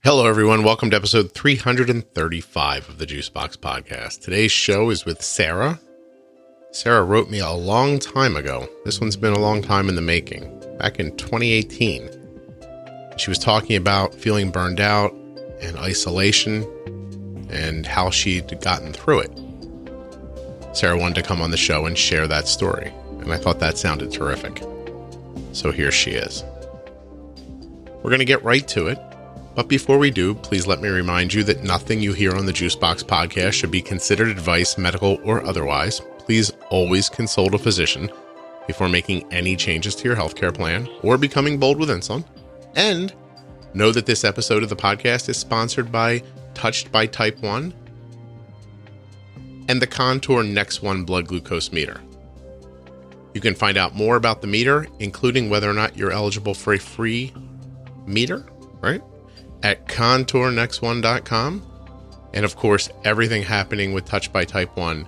Hello, everyone. Welcome to episode 335 of the Juicebox Podcast. Today's show is with Sarah. Sarah wrote me a long time ago. This one's been a long time in the making, back in 2018. She was talking about feeling burned out and isolation and how she'd gotten through it. Sarah wanted to come on the show and share that story, and I thought that sounded terrific. So here she is. We're going to get right to it. But before we do, please let me remind you that nothing you hear on the Juicebox Podcast should be considered advice, medical or otherwise. Please always consult a physician before making any changes to your healthcare plan or becoming bold with insulin. And know that this episode of the podcast is sponsored by Touched by Type 1 and the Contour Next One blood glucose meter. You can find out more about the meter, including whether or not you're eligible for a free meter, right? At contournextone.com. And of course, everything happening with Touched by Type 1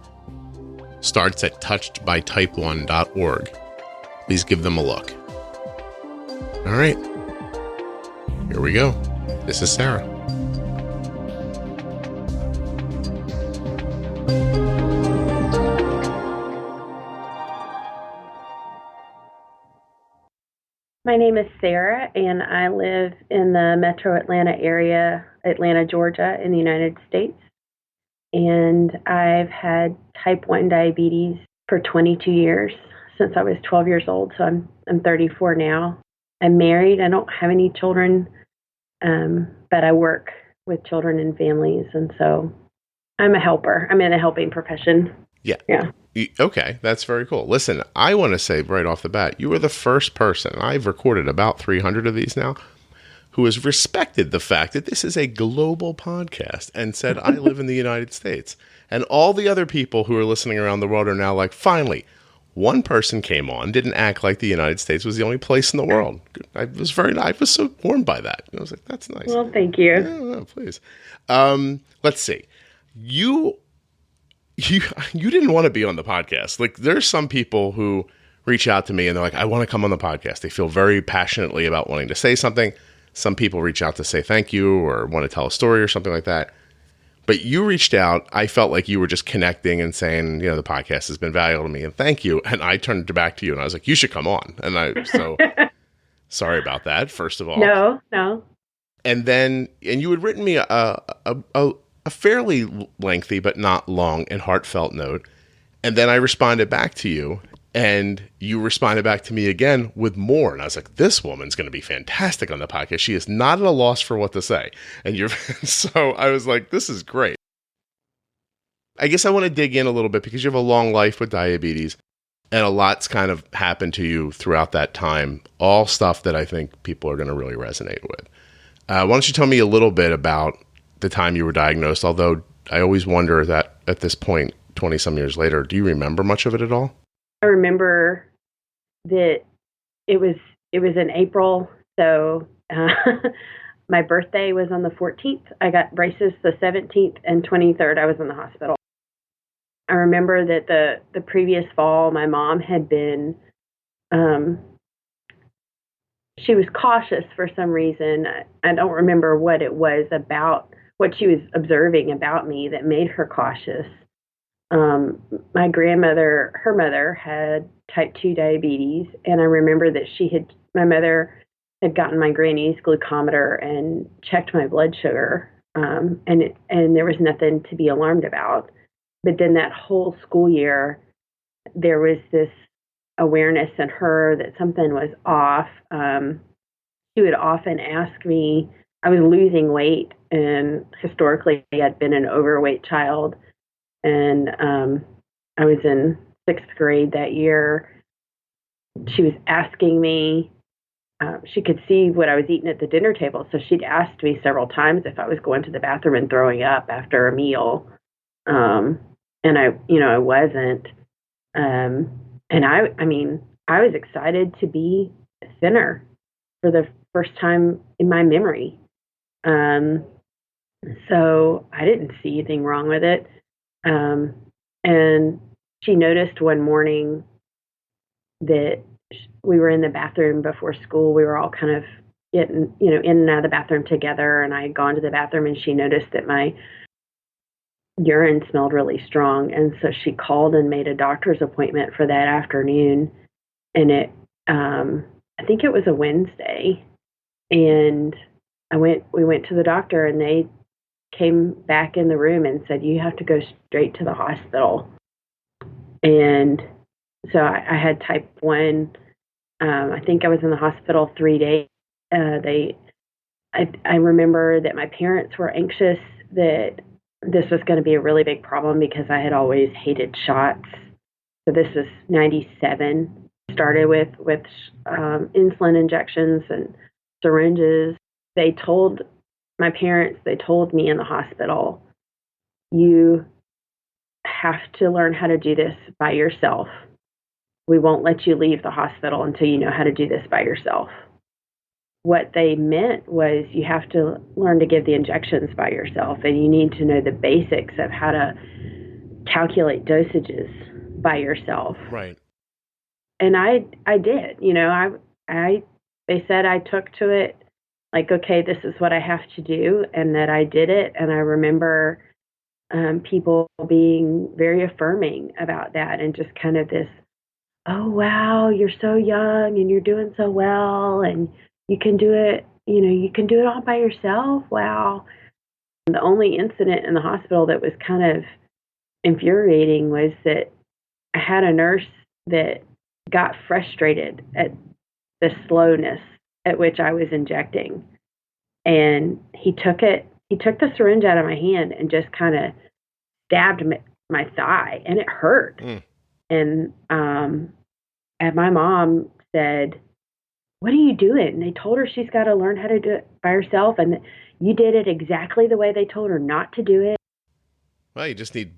starts at touchedbytype1.org. Please give them a look. All right. Here we go. This is Sarah. My name is Sarah, and I live in the metro Atlanta area, Atlanta, Georgia, in the United States. And I've had type 1 diabetes for 22 years, since I was 12 years old. So I'm 34 now. I'm married. I don't have any children, but I work with children and families. And so I'm a helper. I'm in a helping profession. Yeah. Okay, that's very cool. Listen, I want to say right off the bat, you were the first person, I've recorded about 300 of these now, who has respected the fact that this is a global podcast and said, I live in the United States. And all the other people who are listening around the world are now like, finally, one person came on, didn't act like the United States was the only place in the world. I was so warmed by that. I was like, that's nice. Well, thank you. Yeah, no, please. Let's see. You didn't want to be on the podcast. Like, there's some people who reach out to me and they're like, I want to come on the podcast. They feel very passionately about wanting to say something. Some people reach out to say thank you or want to tell a story or something like that. But you reached out. I felt like you were just connecting and saying, the podcast has been valuable to me and thank you. And I turned it back to you and I was like, you should come on. And so sorry about that, first of all. No. And you had written me a fairly lengthy but not long and heartfelt note. And then I responded back to you and you responded back to me again with more. And I was like, this woman's going to be fantastic on the podcast. She is not at a loss for what to say. And so I was like, this is great. I guess I want to dig in a little bit because you have a long life with diabetes and a lot's kind of happened to you throughout that time. All stuff that I think people are going to really resonate with. Why don't you tell me a little bit about the time you were diagnosed, although I always wonder that at this point, 20 some years later, do you remember much of it at all? I remember that it was in April. So my birthday was on the 14th. I got braces the 17th and 23rd. I was in the hospital. I remember that the previous fall, my mom had been, she was cautious for some reason. I don't remember what it was about, what she was observing about me that made her cautious. My grandmother, her mother had type 2 diabetes, and I remember that my mother had gotten my granny's glucometer and checked my blood sugar, and there was nothing to be alarmed about. But then that whole school year, there was this awareness in her that something was off. She would often ask me, I was losing weight, and historically I'd been an overweight child. And I was in 6th grade that year. She was asking me, she could see what I was eating at the dinner table. So she'd asked me several times if I was going to the bathroom and throwing up after a meal. And I wasn't. And I was excited to be thinner for the first time in my memory. So I didn't see anything wrong with it. And she noticed one morning that we were in the bathroom before school. We were all kind of getting, in and out of the bathroom together, and I had gone to the bathroom, and she noticed that my urine smelled really strong, and so she called and made a doctor's appointment for that afternoon, and I think it was a Wednesday, and we went to the doctor, and they came back in the room and said, you have to go straight to the hospital. And so I had type 1. I think I was in the hospital 3 days. I remember that my parents were anxious that this was going to be a really big problem because I had always hated shots. So this was 97. Started with insulin injections and syringes. They told me in the hospital, you have to learn how to do this by yourself. We won't let you leave the hospital until you know how to do this by yourself. What they meant was you have to learn to give the injections by yourself, and you need to know the basics of how to calculate dosages by yourself. Right. And I did, they said I took to it like, okay, this is what I have to do, and that I did it. And I remember people being very affirming about that, and just kind of this, oh, wow, you're so young and you're doing so well, and you can do it, you can do it all by yourself. Wow. And the only incident in the hospital that was kind of infuriating was that I had a nurse that got frustrated at the slowness at which I was injecting. And he took the syringe out of my hand and just kind of stabbed my thigh, and it hurt. And my mom said, what are you doing? They told her she's got to learn how to do it by herself, and you did it exactly the way they told her not to do it. Well, you just need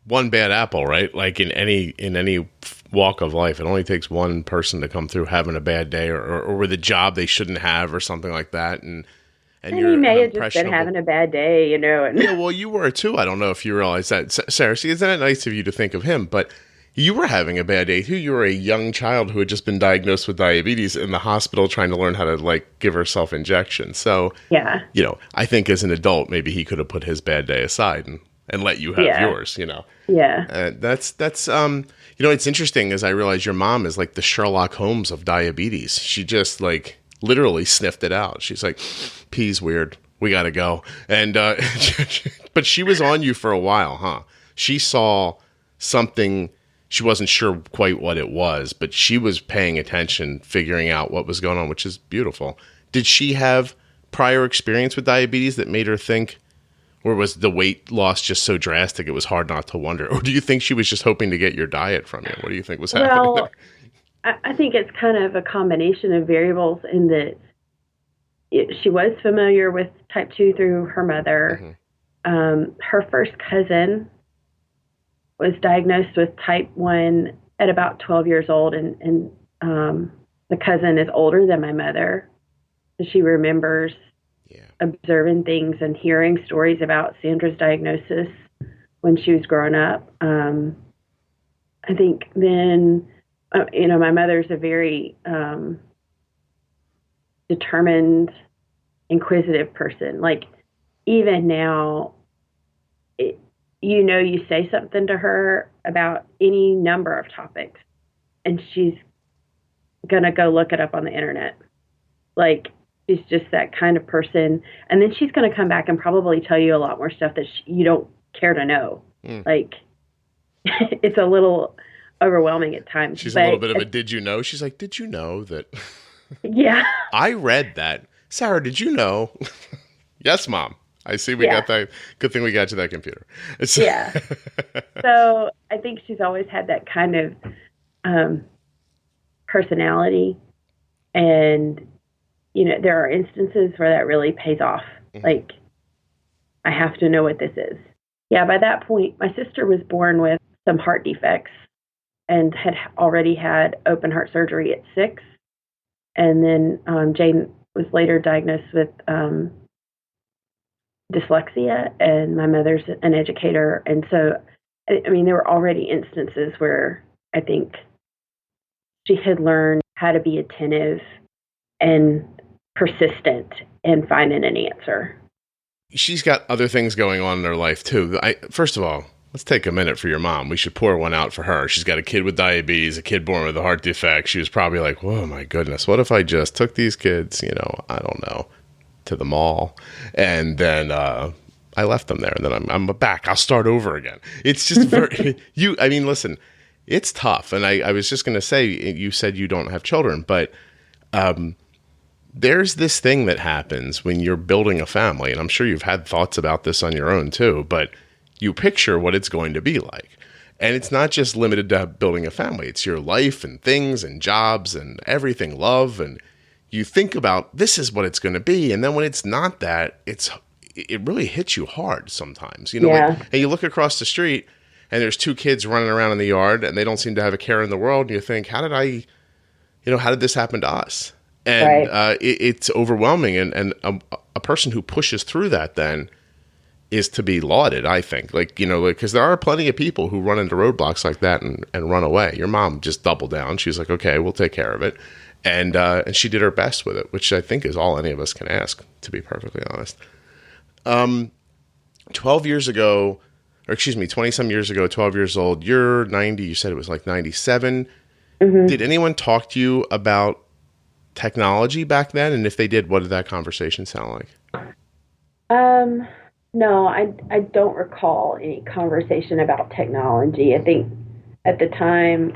one bad apple, right? Like in any walk of life, it only takes one person to come through having a bad day or with a job they shouldn't have or something like that, and you're he may have just been having a bad day, And yeah, well, you were too. I don't know if you realize that, Sarah. See, isn't it nice of you to think of him? But you were having a bad day too. You were a young child who had just been diagnosed with diabetes in the hospital, trying to learn how to give herself injections. So yeah, I think as an adult, maybe he could have put his bad day aside and let you have yours. Yeah. That's it's interesting as I realize your mom is like the Sherlock Holmes of diabetes. She just literally sniffed it out. She's like, pee's weird. We got to go. And, but she was on you for a while, huh? She saw something. She wasn't sure quite what it was, but she was paying attention, figuring out what was going on, which is beautiful. Did she have prior experience with diabetes that made her think, or was the weight loss just so drastic it was hard not to wonder? Or do you think she was just hoping to get your diet from you? What do you think was happening there? I think it's kind of a combination of variables in that she was familiar with type 2 through her mother. Mm-hmm. Her first cousin was diagnosed with type 1 at about 12 years old, and the cousin is older than my mother. So she remembers observing things and hearing stories about Sandra's diagnosis when she was growing up. I think then, my mother's a very determined, inquisitive person. Even now, you say something to her about any number of topics, and she's going to go look it up on the internet. She's just that kind of person. And then she's going to come back and probably tell you a lot more stuff that you don't care to know. It's a little overwhelming at times. She's a little bit of a did you know? She's like, did you know that? Yeah. I read that. Sarah, did you know? Yes, Mom. I see we got that. Good thing we got you that computer. Yeah. So I think she's always had that kind of personality. And, there are instances where that really pays off. Mm-hmm. I have to know what this is. Yeah, by that point, my sister was born with some heart defects and had already had open heart surgery at 6. And then Jane was later diagnosed with dyslexia, and my mother's an educator. And so, there were already instances where I think she had learned how to be attentive and persistent in finding an answer. She's got other things going on in her life too. First of all, let's take a minute for your mom. We should pour one out for her. She's got a kid with diabetes, a kid born with a heart defect. She was probably like, whoa, my goodness, what if I just took these kids, I don't know, to the mall, and then I left them there, and then I'm back. I'll start over again. It's just very, listen, it's tough. And I was just going to say, you said you don't have children, but there's this thing that happens when you're building a family, and I'm sure you've had thoughts about this on your own too, but you picture what it's going to be like. And it's not just limited to building a family. It's your life and things and jobs and everything, love. And you think about this is what it's going to be. And then when it's not that, it really hits you hard sometimes. And you look across the street and there's two kids running around in the yard and they don't seem to have a care in the world. And you think, how did this happen to us? And right. It's overwhelming. And a person who pushes through that then is to be lauded, I think. Because there are plenty of people who run into roadblocks like that and run away. Your mom just doubled down. She's like, okay, we'll take care of it. And she did her best with it, which I think is all any of us can ask, to be perfectly honest. 20 some years ago, 12 years old, you're 90, you said it was like 97. Mm-hmm. Did anyone talk to you about technology back then? And if they did, what did that conversation sound like? No, I don't recall any conversation about technology. I think at the time,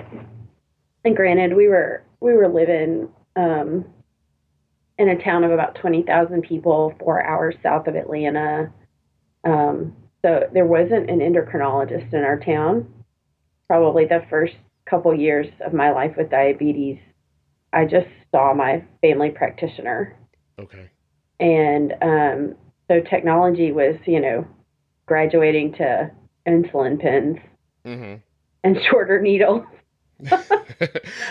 and granted, we were living in a town of about 20,000 people, 4 hours south of Atlanta. So there wasn't an endocrinologist in our town. Probably the first couple years of my life with diabetes, I just saw my family practitioner. Okay. And so technology was, graduating to insulin pens mm-hmm. and shorter needles.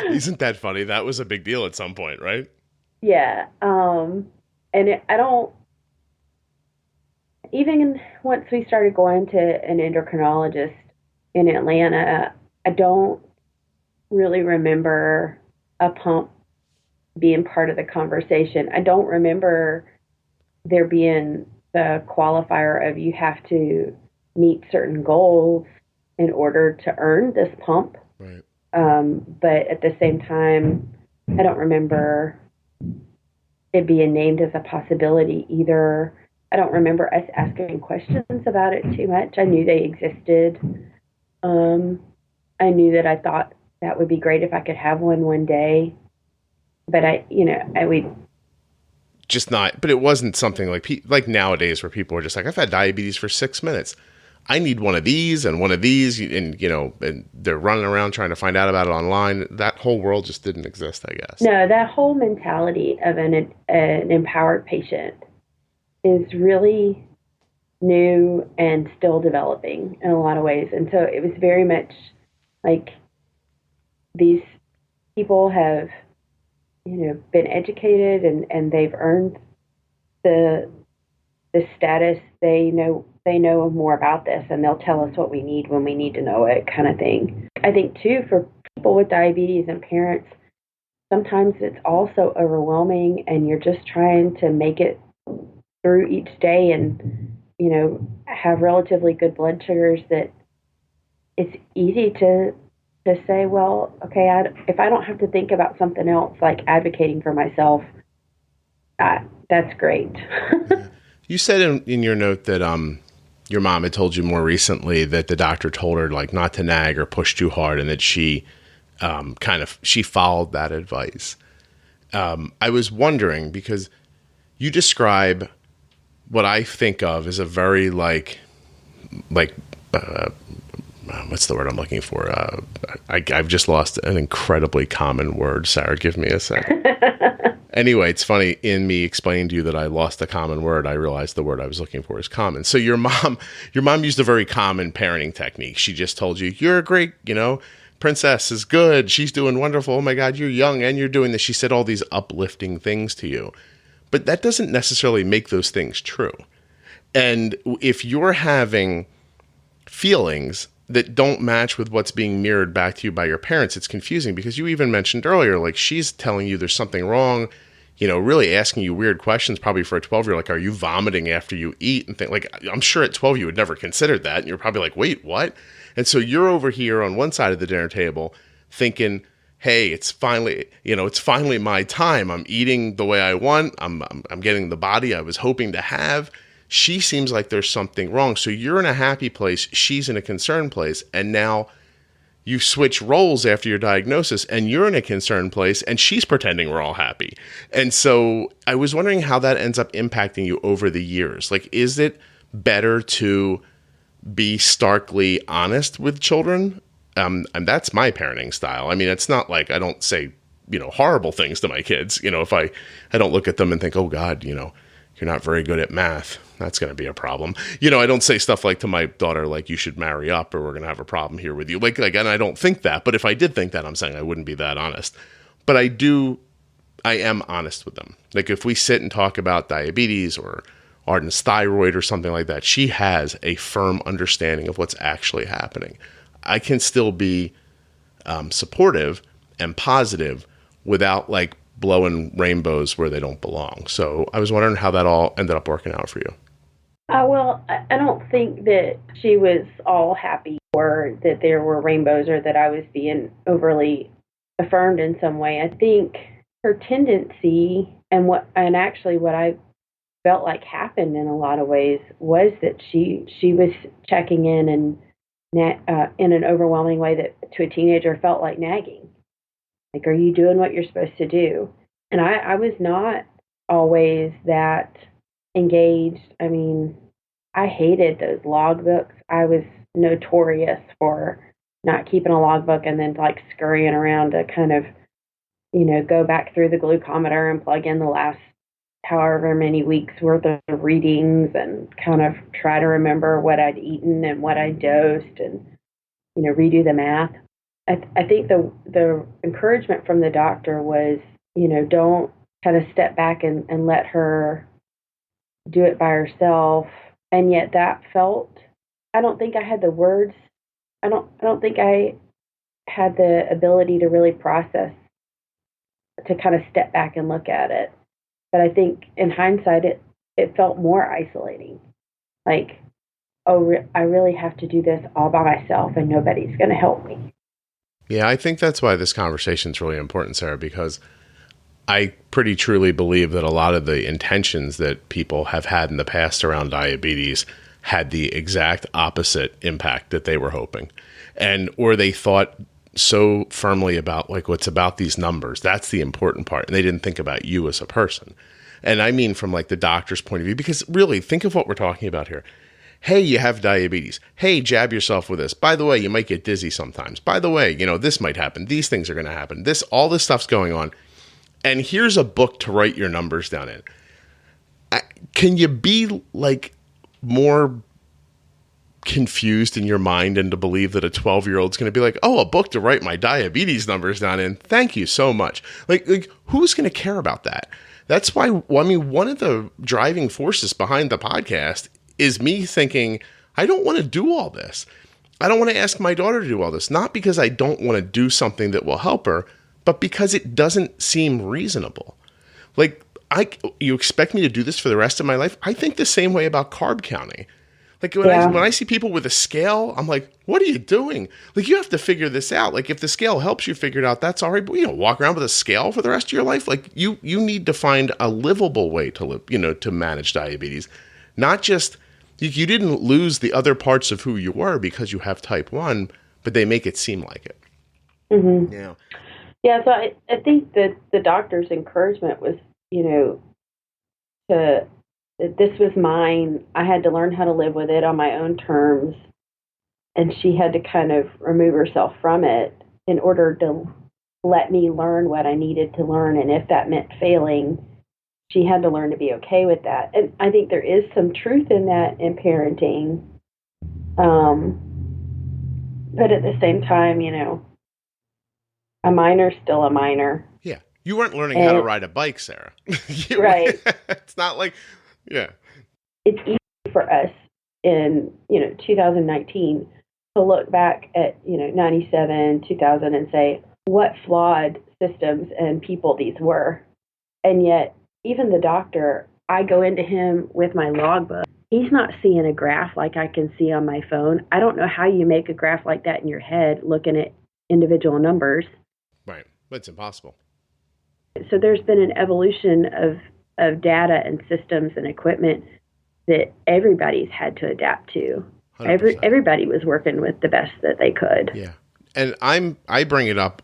Isn't that funny? That was a big deal at some point, right? Yeah. Even once we started going to an endocrinologist in Atlanta, I don't really remember a pump being part of the conversation. I don't remember there being the qualifier of you have to meet certain goals in order to earn this pump. Right. But at the same time, I don't remember it being named as a possibility either. I don't remember us asking questions about it too much. I knew they existed. I knew that I thought that would be great if I could have one day. But but it wasn't something like nowadays where people are just like, I've had diabetes for 6 minutes. I need one of these and one of these, and they're running around trying to find out about it online. That whole world just didn't exist, I guess. No, that whole mentality of an empowered patient is really new and still developing in a lot of ways. And so it was very much like these people have, been educated and they've earned the status. They know more about this and they'll tell us what we need when we need to know it, kind of thing. I think too, for people with diabetes and parents, sometimes it's also overwhelming and you're just trying to make it through each day and, have relatively good blood sugars, that it's easy to say, well, okay, if I don't have to think about something else like advocating for myself, that's great. You said in your note that your mom had told you more recently that the doctor told her not to nag or push too hard, and that she she followed that advice. I was wondering, because you describe what I think of as a very what's the word I'm looking for? I've just lost an incredibly common word. Sarah, give me a second. Anyway, it's funny, in me explaining to you that I lost a common word, I realized the word I was looking for is common. So your mom used a very common parenting technique. She just told you, you're a great, princess is good. She's doing wonderful. Oh my God, you're young and you're doing this. She said all these uplifting things to you, but that doesn't necessarily make those things true. And if you're having feelings that don't match with what's being mirrored back to you by your parents, it's confusing, because you even mentioned earlier, she's telling you there's something wrong. really asking you weird questions, probably for a 12-year-old, like, are you vomiting after you eat? And think, like, I'm sure at 12 you would never considered that. And you're probably like, wait, what? And so you're over here on one side of the dinner table thinking, hey, it's finally my time. I'm eating the way I want. I'm getting the body I was hoping to have. She seems like there's something wrong. So you're in a happy place. She's in a concerned place. And now you switch roles after your diagnosis and you're in a concerned place and she's pretending we're all happy. And so I was wondering how that ends up impacting you over the years. Like, is it better to be starkly honest with children? And that's my parenting style. I mean, it's not like I don't say, horrible things to my kids. If I don't look at them and think, oh God, you're not very good at math. That's going to be a problem. I don't say stuff like to my daughter, like, you should marry up or we're going to have a problem here with you. Like, and I don't think that, but if I did think that, I'm saying I wouldn't be that honest. But I am honest with them. Like, if we sit and talk about diabetes or Arden's thyroid or something like that, she has a firm understanding of what's actually happening. I can still be supportive and positive without, like, blowing rainbows where they don't belong. So I was wondering how that all ended up working out for you. Well, I don't think that she was all happy or that there were rainbows or that I was being overly affirmed in some way. I think her tendency and actually what I felt like happened in a lot of ways was that she was checking in and in an overwhelming way that to a teenager felt like nagging. Like, are you doing what you're supposed to do? And I was not always that engaged. I mean, I hated those logbooks. I was notorious for not keeping a logbook and then, like, scurrying around to kind of, go back through the glucometer and plug in the last however many weeks worth of readings and kind of try to remember what I'd eaten and what I dosed and, redo the math. I think the encouragement from the doctor was, don't kind of step back and let her do it by herself. And yet that I don't think I had the words. I don't think I had the ability to really process, to kind of step back and look at it. But I think in hindsight, it felt more isolating. Like, I really have to do this all by myself and nobody's going to help me. Yeah, I think that's why this conversation is really important, Sarah, because I pretty truly believe that a lot of the intentions that people have had in the past around diabetes had the exact opposite impact that they were hoping. Or they thought so firmly about, like, what's about these numbers. That's the important part. And they didn't think about you as a person. And I mean, from, like, the doctor's point of view, because really think of what we're talking about here. Hey, you have diabetes. Hey, jab yourself with this. By the way, you might get dizzy sometimes. By the way, this might happen. These things are going to happen. All this stuff's going on. And here's a book to write your numbers down in. Can you be, like, more confused in your mind and to believe that a 12-year-old's going to be like, oh, a book to write my diabetes numbers down in? Thank you so much. Like who's going to care about that? That's why, one of the driving forces behind the podcast is me thinking, I don't want to do all this. I don't want to ask my daughter to do all this, not because I don't want to do something that will help her, but because it doesn't seem reasonable. Like, you expect me to do this for the rest of my life? I think the same way about carb counting. Like, when I see people with a scale, I'm like, what are you doing? Like, you have to figure this out. Like, if the scale helps you figure it out, that's all right. But, walk around with a scale for the rest of your life. Like, you need to find a livable way to live, to manage diabetes. Not just, you didn't lose the other parts of who you were because you have type 1, but they make it seem like it. Mm-hmm. Yeah. Yeah, so I think that the doctor's encouragement was, that this was mine. I had to learn how to live with it on my own terms. And she had to kind of remove herself from it in order to let me learn what I needed to learn. And if that meant failing, she had to learn to be okay with that. And I think there is some truth in that in parenting. But at the same time, a minor's still a minor. Yeah. You weren't learning how to ride a bike, Sarah. Right. It's not like, yeah. It's easy for us in, 2019 to look back at, 97, 2000 and say what flawed systems and people these were. And yet, even the doctor, I go into him with my logbook. He's not seeing a graph like I can see on my phone. I don't know how you make a graph like that in your head looking at individual numbers. Right. It's impossible. So there's been an evolution of data and systems and equipment that everybody's had to adapt to. Everybody was working with the best that they could. Yeah. And I bring it up.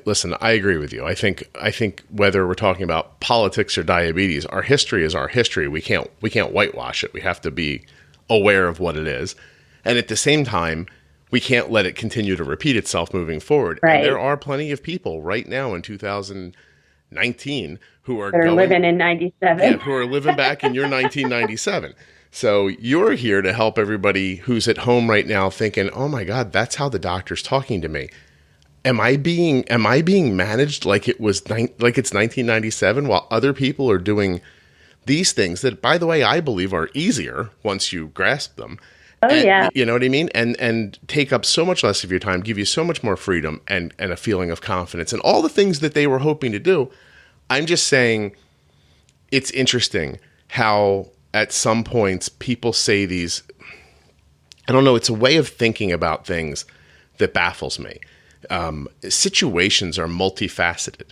Listen, I agree with you. I think whether we're talking about politics or diabetes, our history is our history. We can't whitewash it. We have to be aware of what it is. And at the same time, we can't let it continue to repeat itself moving forward. Right. And there are plenty of people right now in 2019 who are living in 97. Yeah, who are living back in your 1997. So you're here to help everybody who's at home right now thinking, "Oh my God, that's how the doctor's talking to me. Am I being managed like it's 1997 while other people are doing these things that, by the way, I believe are easier once you grasp them." Yeah. You know what I mean? And take up so much less of your time, give you so much more freedom and a feeling of confidence and all the things that they were hoping to do. I'm just saying it's interesting how at some points people say these, I don't know, it's a way of thinking about things that baffles me. Situations are multifaceted.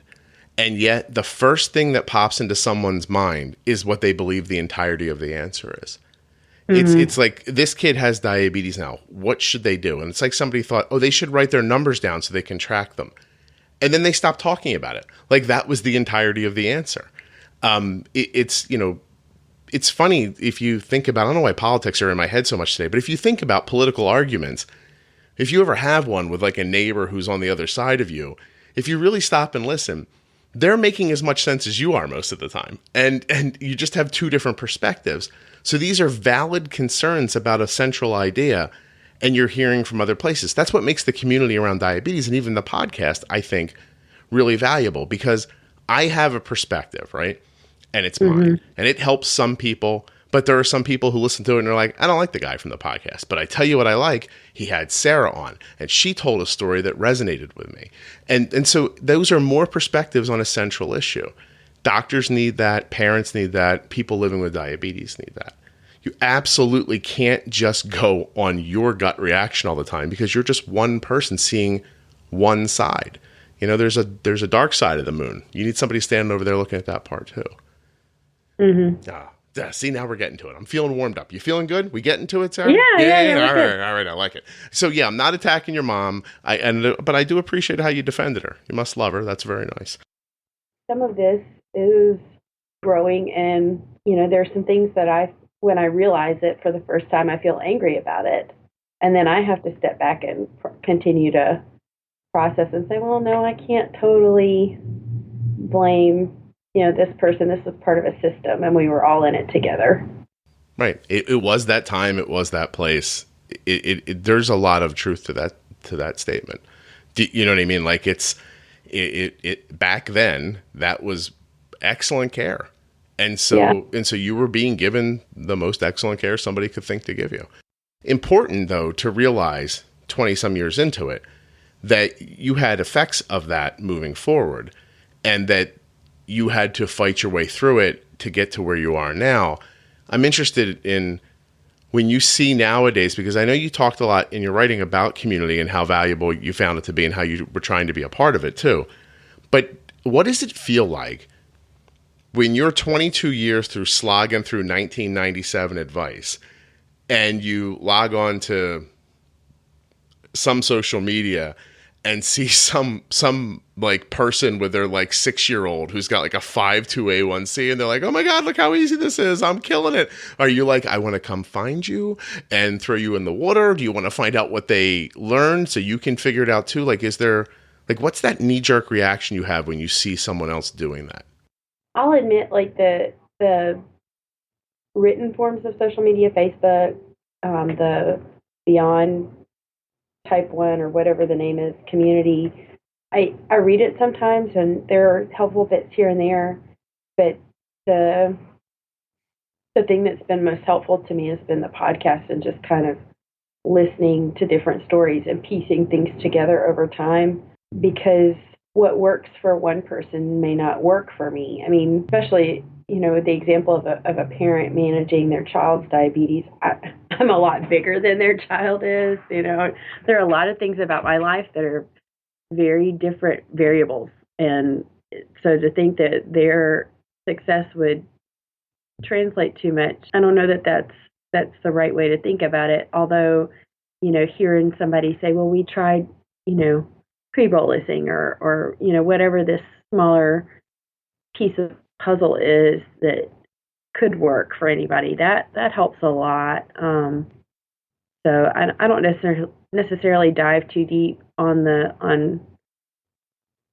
And yet the first thing that pops into someone's mind is what they believe the entirety of the answer is. It's like, this kid has diabetes now. What should they do? And it's like somebody thought, oh, they should write their numbers down so they can track them. And then they stopped talking about it. Like that was the entirety of the answer. It's funny if you think about, I don't know why politics are in my head so much today, but if you think about political arguments, if you ever have one with like a neighbor who's on the other side of you, if you really stop and listen, they're making as much sense as you are most of the time. And you just have two different perspectives. So these are valid concerns about a central idea, and you're hearing from other places. That's what makes the community around diabetes and even the podcast, I think, really valuable, because I have a perspective, right? And it's mine. And it helps some people, but there are some people who listen to it and they're like, I don't like the guy from the podcast, but I tell you what I like. He had Sarah on, and she told a story that resonated with me. And so those are more perspectives on a central issue. Doctors need that. Parents need that. People living with diabetes need that. You absolutely can't just go on your gut reaction all the time, because you're just one person seeing one side. You know, there's a dark side of the moon. You need somebody standing over there looking at that part too. See, now we're getting to it. I'm feeling warmed up. You feeling good? We getting to it, Sarah? Yeah. All right. I like it. So yeah, I'm not attacking your mom. But I do appreciate how you defended her. You must love her. That's very nice. Some of this is growing, and there's some things that when I realize it for the first time, I feel angry about it, and then I have to step back and continue to process and say, well, no, I can't totally blame this person. This was part of a system, and we were all in it together. Right. It was that time. It was that place. There's a lot of truth to that statement. You know what I mean? Like it back then, that was excellent care. And so you were being given the most excellent care somebody could think to give you. Important, though, to realize 20 some years into it, that you had effects of that moving forward, and that you had to fight your way through it to get to where you are now. I'm interested in when you see nowadays, because I know you talked a lot in your writing about community and how valuable you found it to be and how you were trying to be a part of it too. But what does it feel like when you're 22 years through slogging through 1997 advice, and you log on to some social media and see some like person with their like 6-year-old who's got like a 5.2 A1C, and they're like, oh my God, look how easy this is. I'm killing it. Are you like, I want to come find you and throw you in the water? Do you want to find out what they learned so you can figure it out too? Like, is there, like, what's that knee-jerk reaction you have when you see someone else doing that? I'll admit, like, the written forms of social media, Facebook, the Beyond Type 1 or whatever the name is, community, I read it sometimes, and there are helpful bits here and there, but the thing that's been most helpful to me has been the podcast, and just kind of listening to different stories and piecing things together over time, because what works for one person may not work for me. I mean, especially, with the example of a parent managing their child's diabetes, I'm a lot bigger than their child is. There are a lot of things about my life that are very different variables. And so to think that their success would translate too much, I don't know that that's the right way to think about it. Although, hearing somebody say, well, we tried, pre-bolusing or whatever this smaller piece of puzzle is that could work for anybody, that helps a lot. So I don't necessarily dive too deep on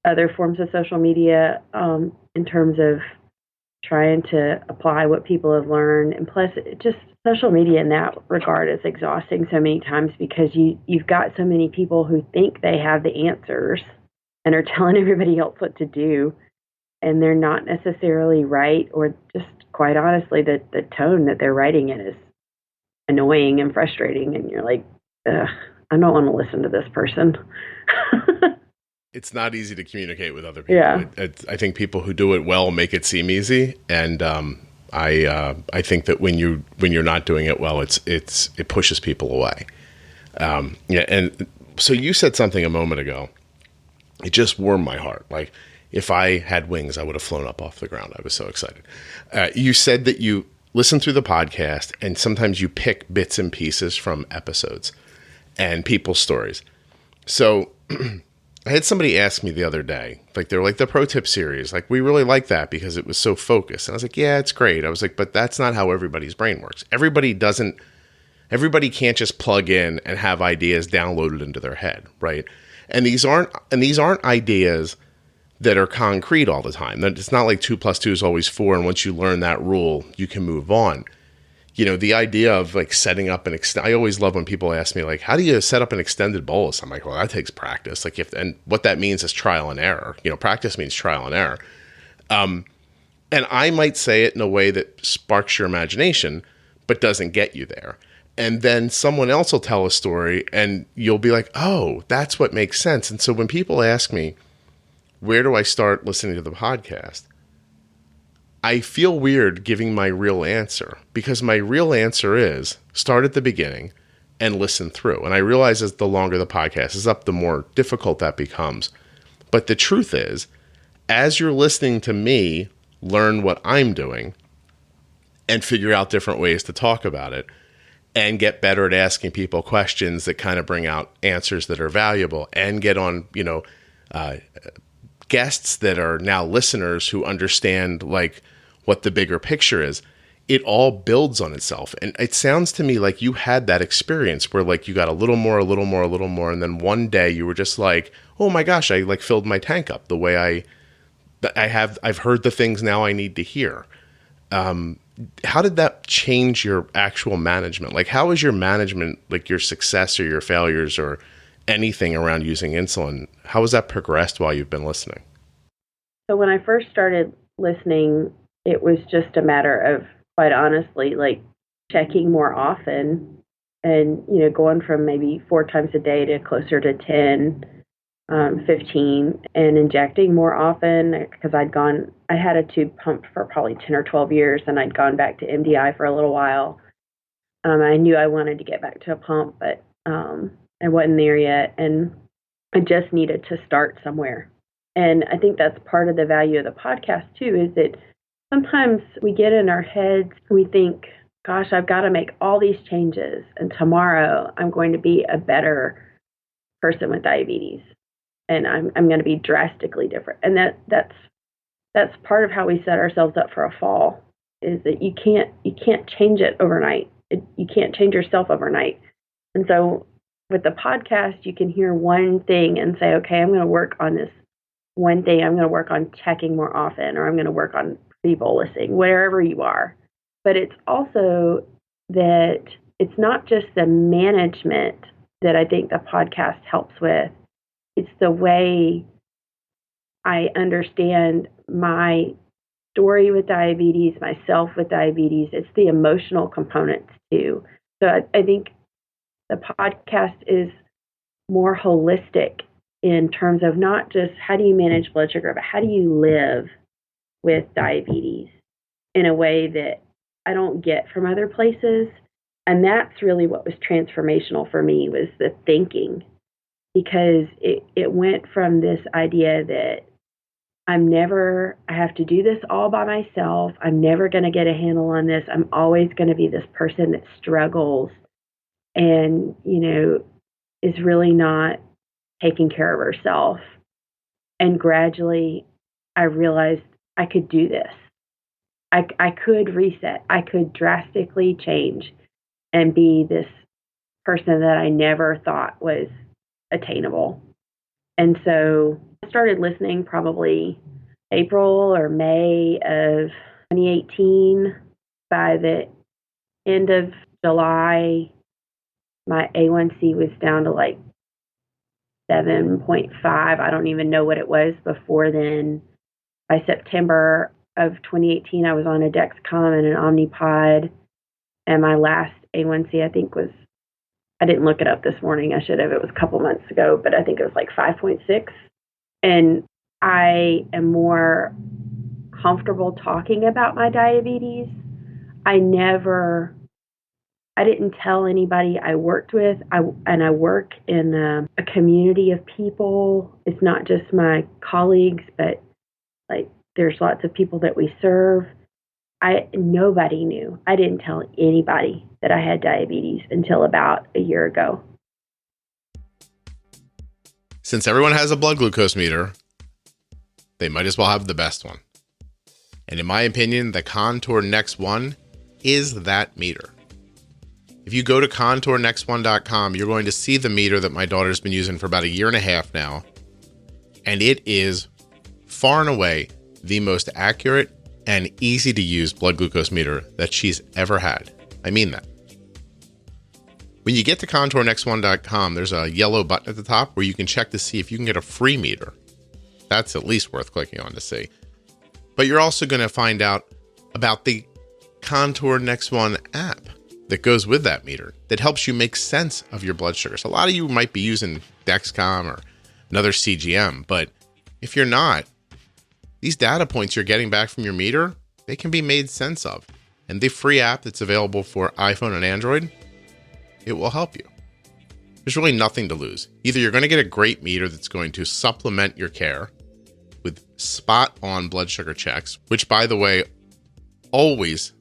other forms of social media in terms of trying to apply what people have learned. And plus, just social media in that regard is exhausting so many times because you've got so many people who think they have the answers and are telling everybody else what to do, and they're not necessarily right, or just quite honestly, the tone that they're writing in is annoying and frustrating, and you're like, ugh, I don't want to listen to this person. It's not easy to communicate with other people. Yeah. I think people who do it well make it seem easy, and I think that when you're not doing it well, it pushes people away. Yeah, and so you said something a moment ago. It just warmed my heart. Like, if I had wings, I would have flown up off the ground. I was so excited. You said that you listen through the podcast, and sometimes you pick bits and pieces from episodes and people's stories. So I had somebody ask me the other day, like, they're like, the pro tip series, like, we really like that because it was so focused. And I was like, yeah, it's great. I was like, but that's not how everybody's brain works. Everybody can't just plug in and have ideas downloaded into their head, right? And these aren't ideas that are concrete all the time. It's not like 2 + 2 is always 4, and once you learn that rule, you can move on. The idea of like setting up I always love when people ask me, like, how do you set up an extended bolus? I'm like, well, that takes practice. Like, and what that means is trial and error. Practice means trial and error. And I might say it in a way that sparks your imagination, but doesn't get you there. And then someone else will tell a story and you'll be like, oh, that's what makes sense. And so when people ask me, where do I start listening to the podcast? I feel weird giving my real answer, because my real answer is start at the beginning and listen through. And I realize as the longer the podcast is up, the more difficult that becomes. But the truth is, as you're listening to me learn what I'm doing and figure out different ways to talk about it and get better at asking people questions that kind of bring out answers that are valuable, and get on, guests that are now listeners who understand like what the bigger picture is, it all builds on itself. And it sounds to me like you had that experience where like you got a little more, and then one day you were just like, oh my gosh, I like filled my tank up the way I've heard the things now I need to hear. How did that change your actual management? Like, how is your management, like your success or your failures or anything around using insulin, how has that progressed while you've been listening? So when I first started listening, it was just a matter of, quite honestly, like checking more often and, going from maybe 4 times a day to closer to 10, 15, and injecting more often, because I had a tube pump for probably 10 or 12 years, and I'd gone back to MDI for a little while. I knew I wanted to get back to a pump, but I wasn't there yet, and I just needed to start somewhere. And I think that's part of the value of the podcast too, is that sometimes we get in our heads, we think, gosh, I've got to make all these changes, and tomorrow I'm going to be a better person with diabetes, and I'm going to be drastically different. And that's part of how we set ourselves up for a fall, is that you can't change it overnight. You can't change yourself overnight. And so with the podcast, you can hear one thing and say, okay, I'm going to work on this one thing. I'm going to work on checking more often, or I'm going to work on pre-bolusing, wherever you are. But it's also that it's not just the management that I think the podcast helps with. It's the way I understand my story with diabetes, myself with diabetes. It's the emotional components too. So I think the podcast is more holistic in terms of not just how do you manage blood sugar, but how do you live with diabetes in a way that I don't get from other places. And that's really what was transformational for me, was the thinking, because it went from this idea that I have to do this all by myself. I'm never going to get a handle on this. I'm always going to be this person that struggles and, is really not taking care of herself. And gradually I realized I could do this. I could reset. I could drastically change and be this person that I never thought was attainable. And so I started listening probably April or May of 2018. By the end of July, my A1C was down to like 7.5. I don't even know what it was before then. By September of 2018, I was on a Dexcom and an Omnipod. And my last A1C, I think, I didn't look it up this morning. I should have. It was a couple months ago, but I think it was like 5.6. And I am more comfortable talking about my diabetes. I didn't tell anybody I worked with. I work in a community of people. It's not just my colleagues, but like there's lots of people that we serve. Nobody knew. I didn't tell anybody that I had diabetes until about a year ago. Since everyone has a blood glucose meter, they might as well have the best one. And in my opinion, the Contour Next One is that meter. If you go to contournext1.com, you're going to see the meter that my daughter's been using for about a year and a half now. And it is far and away the most accurate and easy to use blood glucose meter that she's ever had. I mean that. When you get to contournext1.com, there's a yellow button at the top where you can check to see if you can get a free meter. That's at least worth clicking on to see. But you're also going to find out about the Contour Next One app that goes with that meter that helps you make sense of your blood sugars. A lot of you might be using Dexcom or another CGM, but if you're not, these data points you're getting back from your meter, they can be made sense of. And the free app that's available for iPhone and Android, it will help you. There's really nothing to lose. Either you're going to get a great meter that's going to supplement your care with spot-on blood sugar checks, which, by the way, always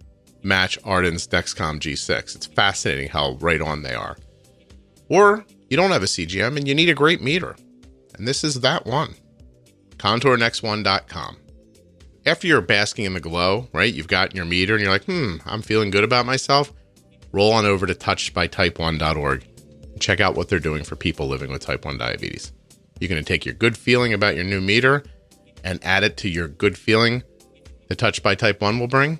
match Arden's Dexcom G6. It's fascinating how right on they are. Or you don't have a CGM and you need a great meter. And this is that one. ContourNext1.com. After you're basking in the glow, right? You've got your meter and you're like, I'm feeling good about myself. Roll on over to touchedbytype1.org and check out what they're doing for people living with type 1 diabetes. You're going to take your good feeling about your new meter and add it to your good feeling that Touched by Type 1 will bring.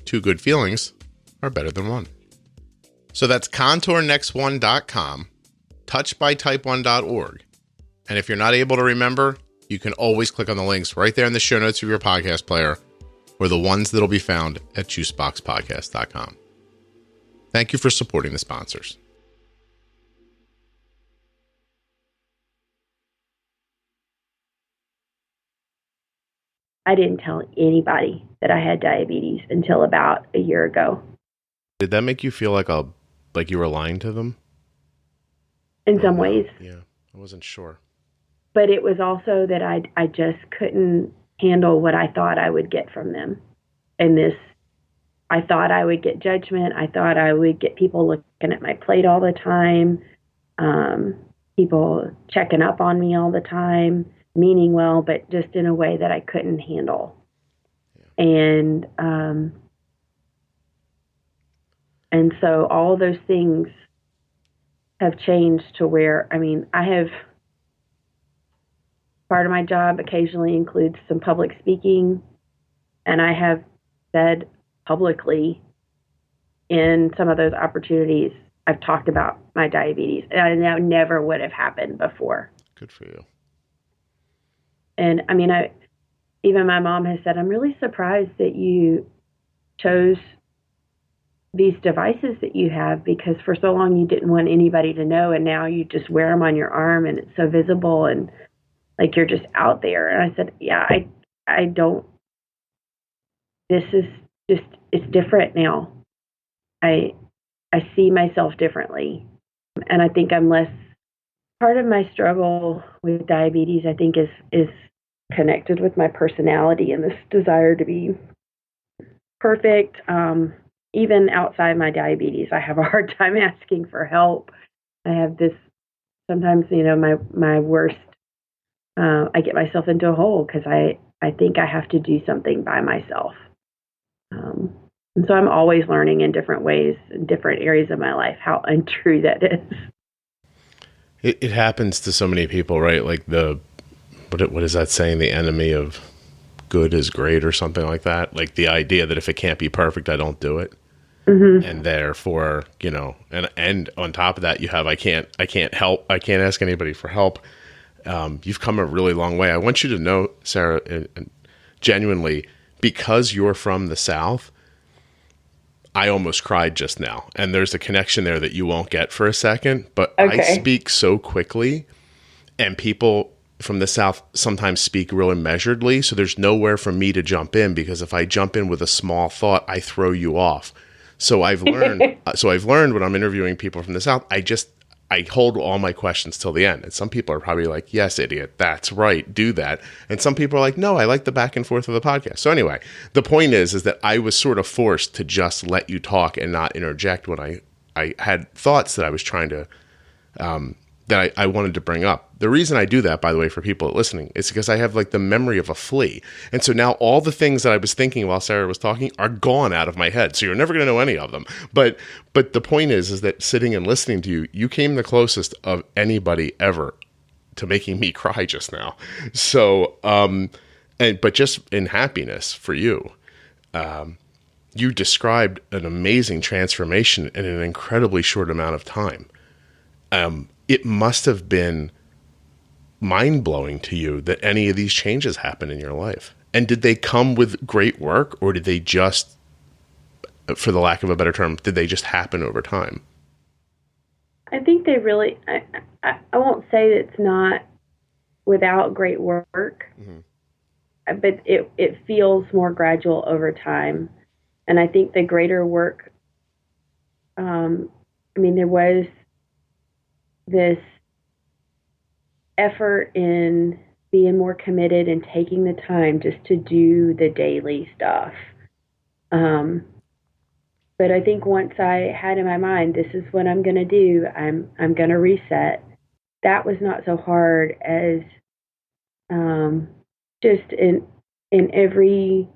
2 good feelings are better than 1. So that's contournext1.com, touchedbytype1.org. And if you're not able to remember, you can always click on the links right there in the show notes of your podcast player, or the ones that'll be found at juiceboxpodcast.com. Thank you for supporting the sponsors. I didn't tell anybody that I had diabetes until about a year ago. Did that make you feel like you were lying to them? In some ways. Yeah, I wasn't sure. But it was also that I just couldn't handle what I thought I would get from them. And I thought I would get judgment. I thought I would get people looking at my plate all the time, people checking up on me all the time, meaning well, but just in a way that I couldn't handle. Yeah. And so all those things have changed to where, part of my job occasionally includes some public speaking, and I have said publicly in some of those opportunities, I've talked about my diabetes, and that never would have happened before. Good for you. And even my mom has said, I'm really surprised that you chose these devices that you have, because for so long you didn't want anybody to know, and now you just wear them on your arm and it's so visible and like you're just out there. And I said, yeah, I don't, this is just, it's different now. I see myself differently. And I think I'm less, part of my struggle with diabetes, I think is connected with my personality and this desire to be perfect. Even outside my diabetes, I have a hard time asking for help. I have this, sometimes, my worst, I get myself into a hole because I think I have to do something by myself. And so I'm always learning in different ways, in different areas of my life, how untrue that is. It happens to so many people, right? Like what is that saying? The enemy of good is great or something like that. Like the idea that if it can't be perfect, I don't do it. Mm-hmm. And therefore, and on top of that, you have, I can't help. I can't ask anybody for help. You've come a really long way. I want you to know, Sarah, genuinely, because you're from the South, I almost cried just now. And there's a connection there that you won't get for a second, but okay. I speak so quickly, and people from the South sometimes speak really measuredly. So there's nowhere for me to jump in, because if I jump in with a small thought, I throw you off. So I've learned, when I'm interviewing people from the South, I hold all my questions till the end. And some people are probably like, yes, idiot, that's right, do that. And some people are like, no, I like the back and forth of the podcast. So anyway, the point is that I was sort of forced to just let you talk and not interject when I had thoughts that I was trying to, that I wanted to bring up. The reason I do that, by the way, for people listening, is because I have like the memory of a flea. And so now all the things that I was thinking while Sarah was talking are gone out of my head. So you're never going to know any of them. But the point is that sitting and listening to you, you came the closest of anybody ever to making me cry just now. So, but just in happiness for you, you described an amazing transformation in an incredibly short amount of time. It must have been mind-blowing to you that any of these changes happened in your life. And did they come with great work, or did they just, for the lack of a better term, did they just happen over time? I think they really, I won't say it's not without great work, mm-hmm. but it feels more gradual over time. And I think the greater work, there was this effort in being more committed and taking the time just to do the daily stuff. But I think once I had in my mind, this is what I'm going to do, I'm going to reset, that was not so hard as just in every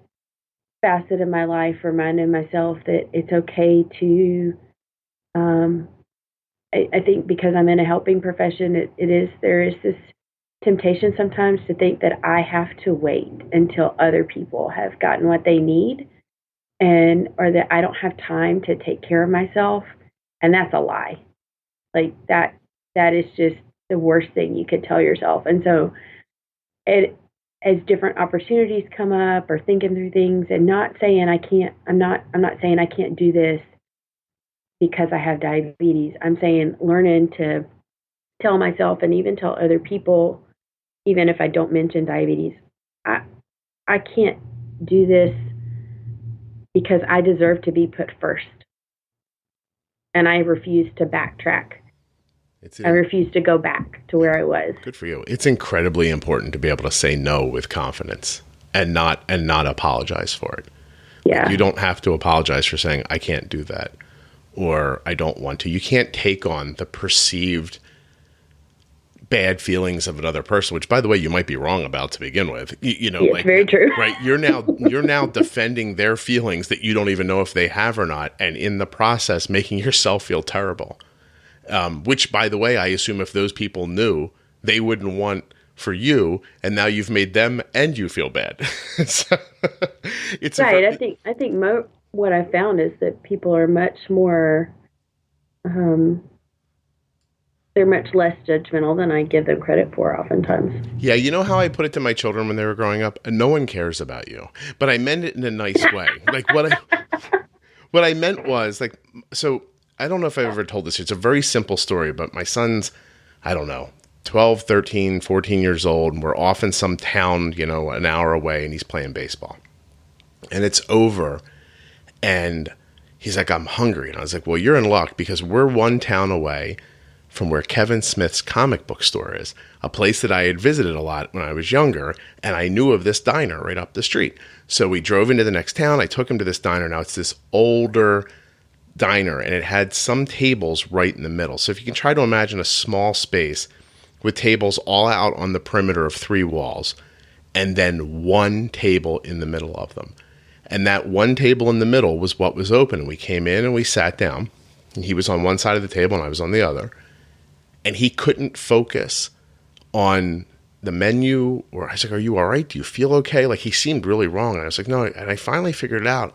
facet of my life, reminding myself that it's okay to, I think because I'm in a helping profession, there is this temptation sometimes to think that I have to wait until other people have gotten what they need, or that I don't have time to take care of myself. And that's a lie. Like that is just the worst thing you could tell yourself. And so as different opportunities come up, or thinking through things, and not saying I'm not saying I can't do this because I have diabetes. I'm saying learning to tell myself, and even tell other people, even if I don't mention diabetes, I can't do this because I deserve to be put first. And I refuse to backtrack. I refuse to go back to where I was. Good for you. It's incredibly important to be able to say no with confidence and not apologize for it. Yeah. You don't have to apologize for saying, I can't do that, or I don't want to. You can't take on the perceived bad feelings of another person, which, by the way, you might be wrong about to begin with. It's very true. Right? You're now defending their feelings that you don't even know if they have or not, and in the process, making yourself feel terrible. Which, by the way, I assume if those people knew, they wouldn't want for you, and now you've made them and you feel bad. It's right. I think what I found is that people are much more, they're much less judgmental than I give them credit for oftentimes. Yeah, you know how I put it to my children when they were growing up? No one cares about you. But I meant it in a nice way. Like What I meant was like, so I don't know if I've ever told this. It's a very simple story, but my son's, I don't know, 12, 13, 14 years old. And we're off in some town, an hour away, and he's playing baseball. And it's over. And he's like, I'm hungry. And I was like, well, you're in luck because we're one town away from where Kevin Smith's comic book store is, a place that I had visited a lot when I was younger. And I knew of this diner right up the street. So we drove into the next town. I took him to this diner. Now it's this older diner, and it had some tables right in the middle. So if you can try to imagine a small space with tables all out on the perimeter of 3 walls, and then one table in the middle of them. And that one table in the middle was what was open. And we came in and we sat down. And he was on one side of the table and I was on the other. And he couldn't focus on the menu. Or I was like, are you all right? Do you feel okay? Like, he seemed really wrong. And I was like, no. And I finally figured it out.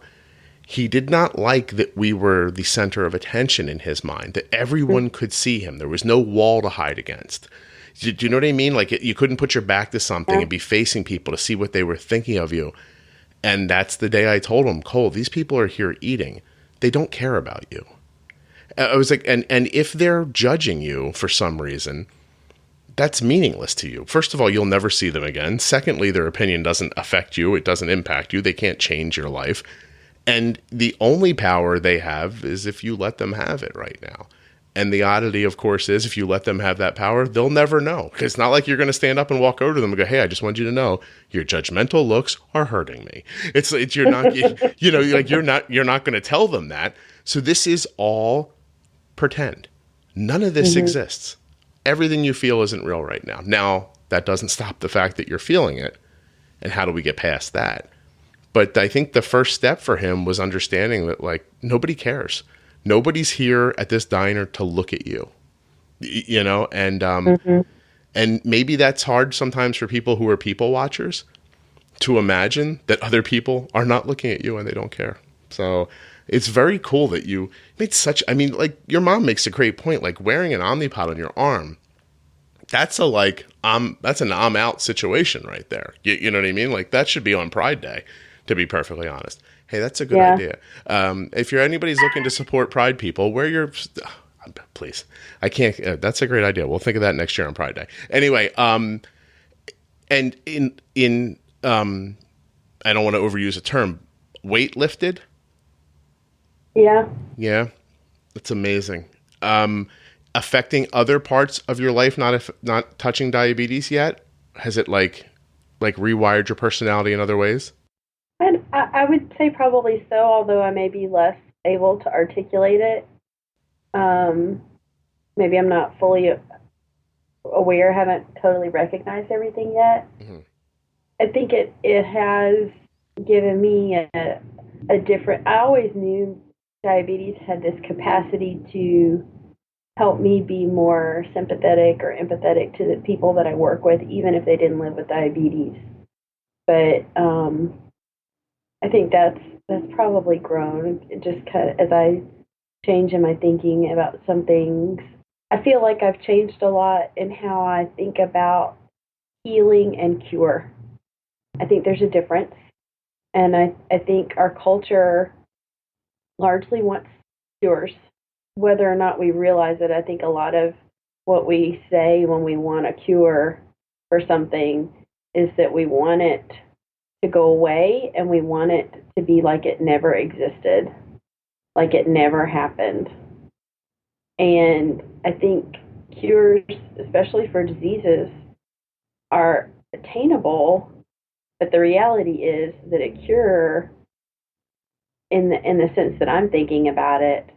He did not like that we were the center of attention in his mind, that everyone could see him. There was no wall to hide against. Do you know what I mean? Like, you couldn't put your back to something and be facing people to see what they were thinking of you. And that's the day I told him, Cole, these people are here eating. They don't care about you. I was like, and if they're judging you for some reason, that's meaningless to you. First of all, you'll never see them again. Secondly, their opinion doesn't affect you. It doesn't impact you. They can't change your life. And the only power they have is if you let them have it right now. And the oddity, of course, is if you let them have that power, they'll never know. Because it's not like you're going to stand up and walk over to them and go, hey, I just want you to know your judgmental looks are hurting me. It's you're not, like you're not going to tell them that. So this is all pretend. None of this exists. Everything you feel isn't real right now. Now, that doesn't stop the fact that you're feeling it. And how do we get past that? But I think the first step for him was understanding that, like, nobody cares. Nobody's here at this diner to look at you, and maybe that's hard sometimes for people who are people watchers to imagine that other people are not looking at you and they don't care. So it's very cool that you made like your mom makes a great point, like wearing an Omnipod on your arm. That's that's an I'm out situation right there. You know what I mean? Like, that should be on Pride Day, to be perfectly honest. Hey, that's a good idea. If anybody's looking to support Pride people, wear your, please. I can't, that's a great idea. We'll think of that next year on Pride Day. Anyway, and I don't want to overuse a term, weight lifted. Yeah. Yeah. That's amazing. Affecting other parts of your life, not touching diabetes yet. Has it like rewired your personality in other ways? And I would say probably so, although I may be less able to articulate it. Maybe I'm not fully aware, haven't totally recognized everything yet. Mm-hmm. I think it has given me a different, I always knew diabetes had this capacity to help me be more sympathetic or empathetic to the people that I work with, even if they didn't live with diabetes. But I think that's probably grown. It just as I change in my thinking about some things, I feel like I've changed a lot in how I think about healing and cure. I think there's a difference. And I think our culture largely wants cures. Whether or not we realize it, I think a lot of what we say when we want a cure for something is that we want it to go away and we want it to be like it never existed, like it never happened. And I think cures, especially for diseases, are attainable, but the reality is that a cure, in the sense that I'm thinking about it,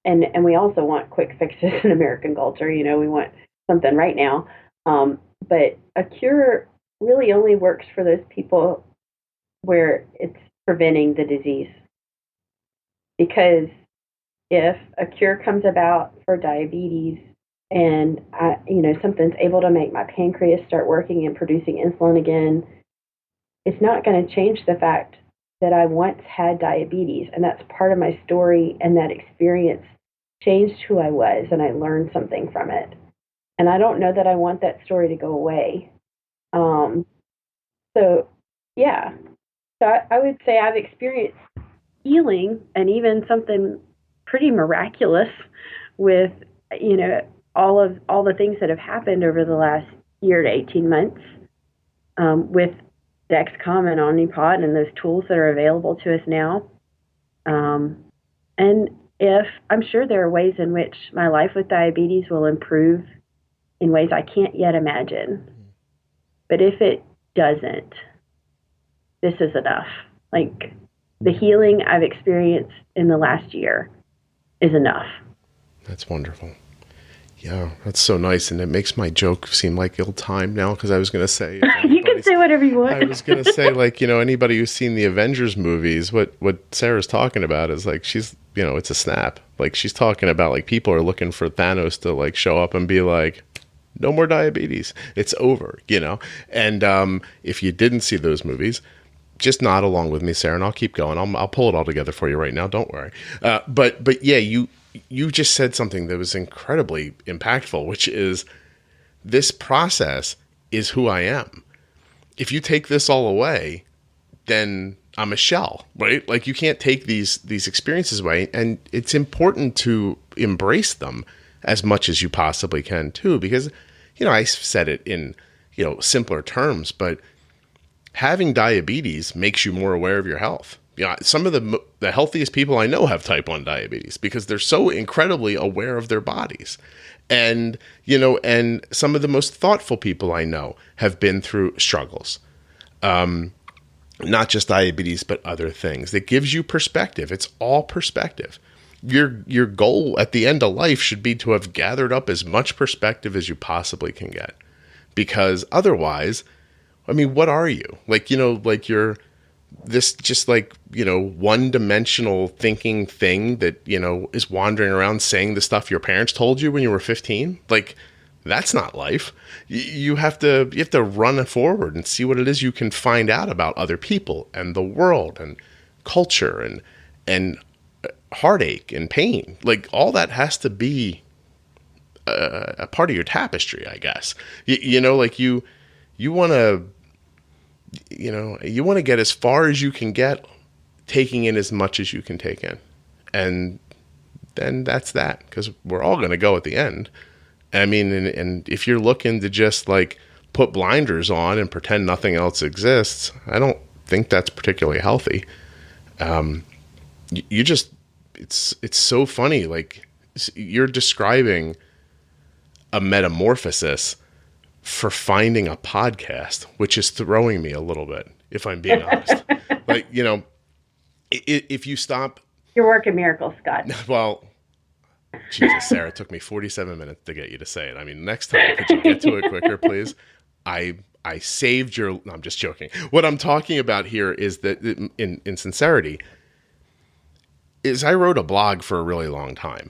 and we also want quick fixes in American culture, we want something right now, but a cure really only works for those people where it's preventing the disease. Because if a cure comes about for diabetes and something's able to make my pancreas start working and producing insulin again, it's not going to change the fact that I once had diabetes, and that's part of my story, and that experience changed who I was, and I learned something from it. And I don't know that I want that story to go away. So I would say I've experienced healing and even something pretty miraculous with, all the things that have happened over the last year to 18 months with Dexcom and Omnipod and those tools that are available to us now. And if I'm sure there are ways in which my life with diabetes will improve in ways I can't yet imagine. But if it doesn't, this is enough. Like, the healing I've experienced in the last year is enough. That's wonderful. Yeah, that's so nice. And it makes my joke seem like ill-timed now, because I was going to say... You can say whatever you want. I was going to say, anybody who's seen the Avengers movies, what Sarah's talking about is, she's, it's a snap. She's talking about, people are looking for Thanos to, show up and be like, no more diabetes. It's over, And if you didn't see those movies, just nod along with me, Sarah, and I'll keep going. I'll pull it all together for you right now. Don't worry. But yeah, you just said something that was incredibly impactful, which is this process is who I am. If you take this all away, then I'm a shell, right? You can't take these experiences away, and it's important to embrace them as much as you possibly can too, because, I said it in, simpler terms, but having diabetes makes you more aware of your health. Some of the healthiest people I know have type 1 diabetes because they're so incredibly aware of their bodies. And, and some of the most thoughtful people I know have been through struggles. Not just diabetes, but other things. It gives you perspective. It's all perspective. Your goal at the end of life should be to have gathered up as much perspective as you possibly can get. Because otherwise, what are you? You're this just one-dimensional thinking thing that, is wandering around saying the stuff your parents told you when you were 15. That's not life. You have to run forward and see what it is you can find out about other people and the world and culture and heartache and pain. All that has to be a part of your tapestry, I guess. You want to, you want to get as far as you can get, taking in as much as you can take in. And then that's that, because we're all going to go at the end. And if you're looking to just put blinders on and pretend nothing else exists, I don't think that's particularly healthy. It's so funny. You're describing a metamorphosis for finding a podcast, which is throwing me a little bit, if I'm being honest. If you stop... You're working miracles, Scott. Well, Jesus, Sarah, it took me 47 minutes to get you to say it. Next time, could you get to it quicker, please? I saved your... No, I'm just joking. What I'm talking about here is that, in sincerity, is I wrote a blog for a really long time.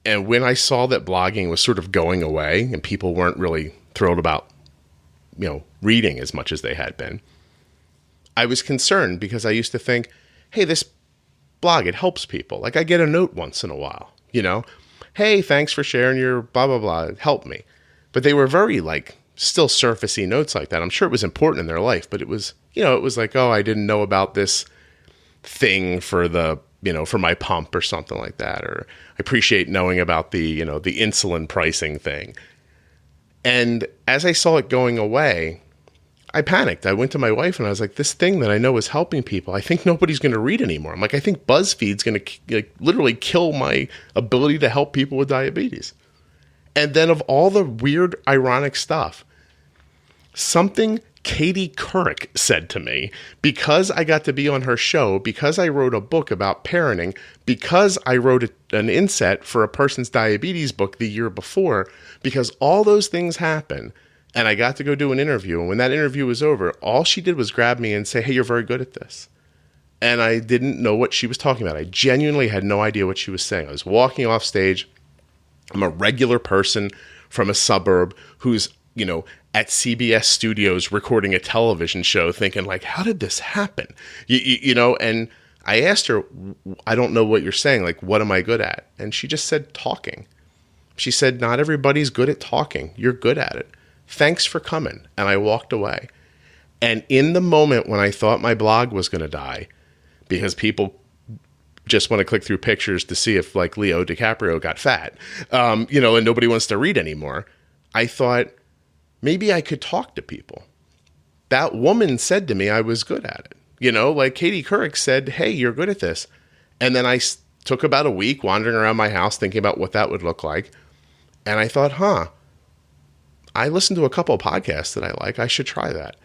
And when I saw that blogging was sort of going away and people weren't really thrilled about, reading as much as they had been, I was concerned because I used to think, hey, this blog, it helps people. I get a note once in a while, hey, thanks for sharing your blah, blah, blah. It helped me. But they were very still surfacey notes like that. I'm sure it was important in their life, but it was, it was oh, I didn't know about this thing for the, for my pump or something like that. Or I appreciate knowing about the, the insulin pricing thing. And as I saw it going away, I panicked. I went to my wife and I was like, this thing that I know is helping people, I think nobody's going to read anymore. I'm I think BuzzFeed's going to literally kill my ability to help people with diabetes. And then of all the weird, ironic stuff, something Katie Couric said to me, because I got to be on her show, because I wrote a book about parenting, because I wrote an inset for a person's diabetes book the year before, because all those things happen, and I got to go do an interview. And when that interview was over, all she did was grab me and say, hey, you're very good at this. And I didn't know what she was talking about. I genuinely had no idea what she was saying. I was walking off stage. I'm a regular person from a suburb who's, at CBS Studios recording a television show thinking how did this happen? And I asked her, I don't know what you're saying. What am I good at? And she just said, talking. She said, not everybody's good at talking. You're good at it. Thanks for coming. And I walked away. And in the moment when I thought my blog was going to die because people just want to click through pictures to see if like Leo DiCaprio got fat, and nobody wants to read anymore. I thought maybe I could talk to people. That woman said to me I was good at it. Like Katie Couric said, hey, you're good at this. And then I took about a week wandering around my house thinking about what that would look like. And I thought, I listened to a couple of podcasts that I like. I should try that.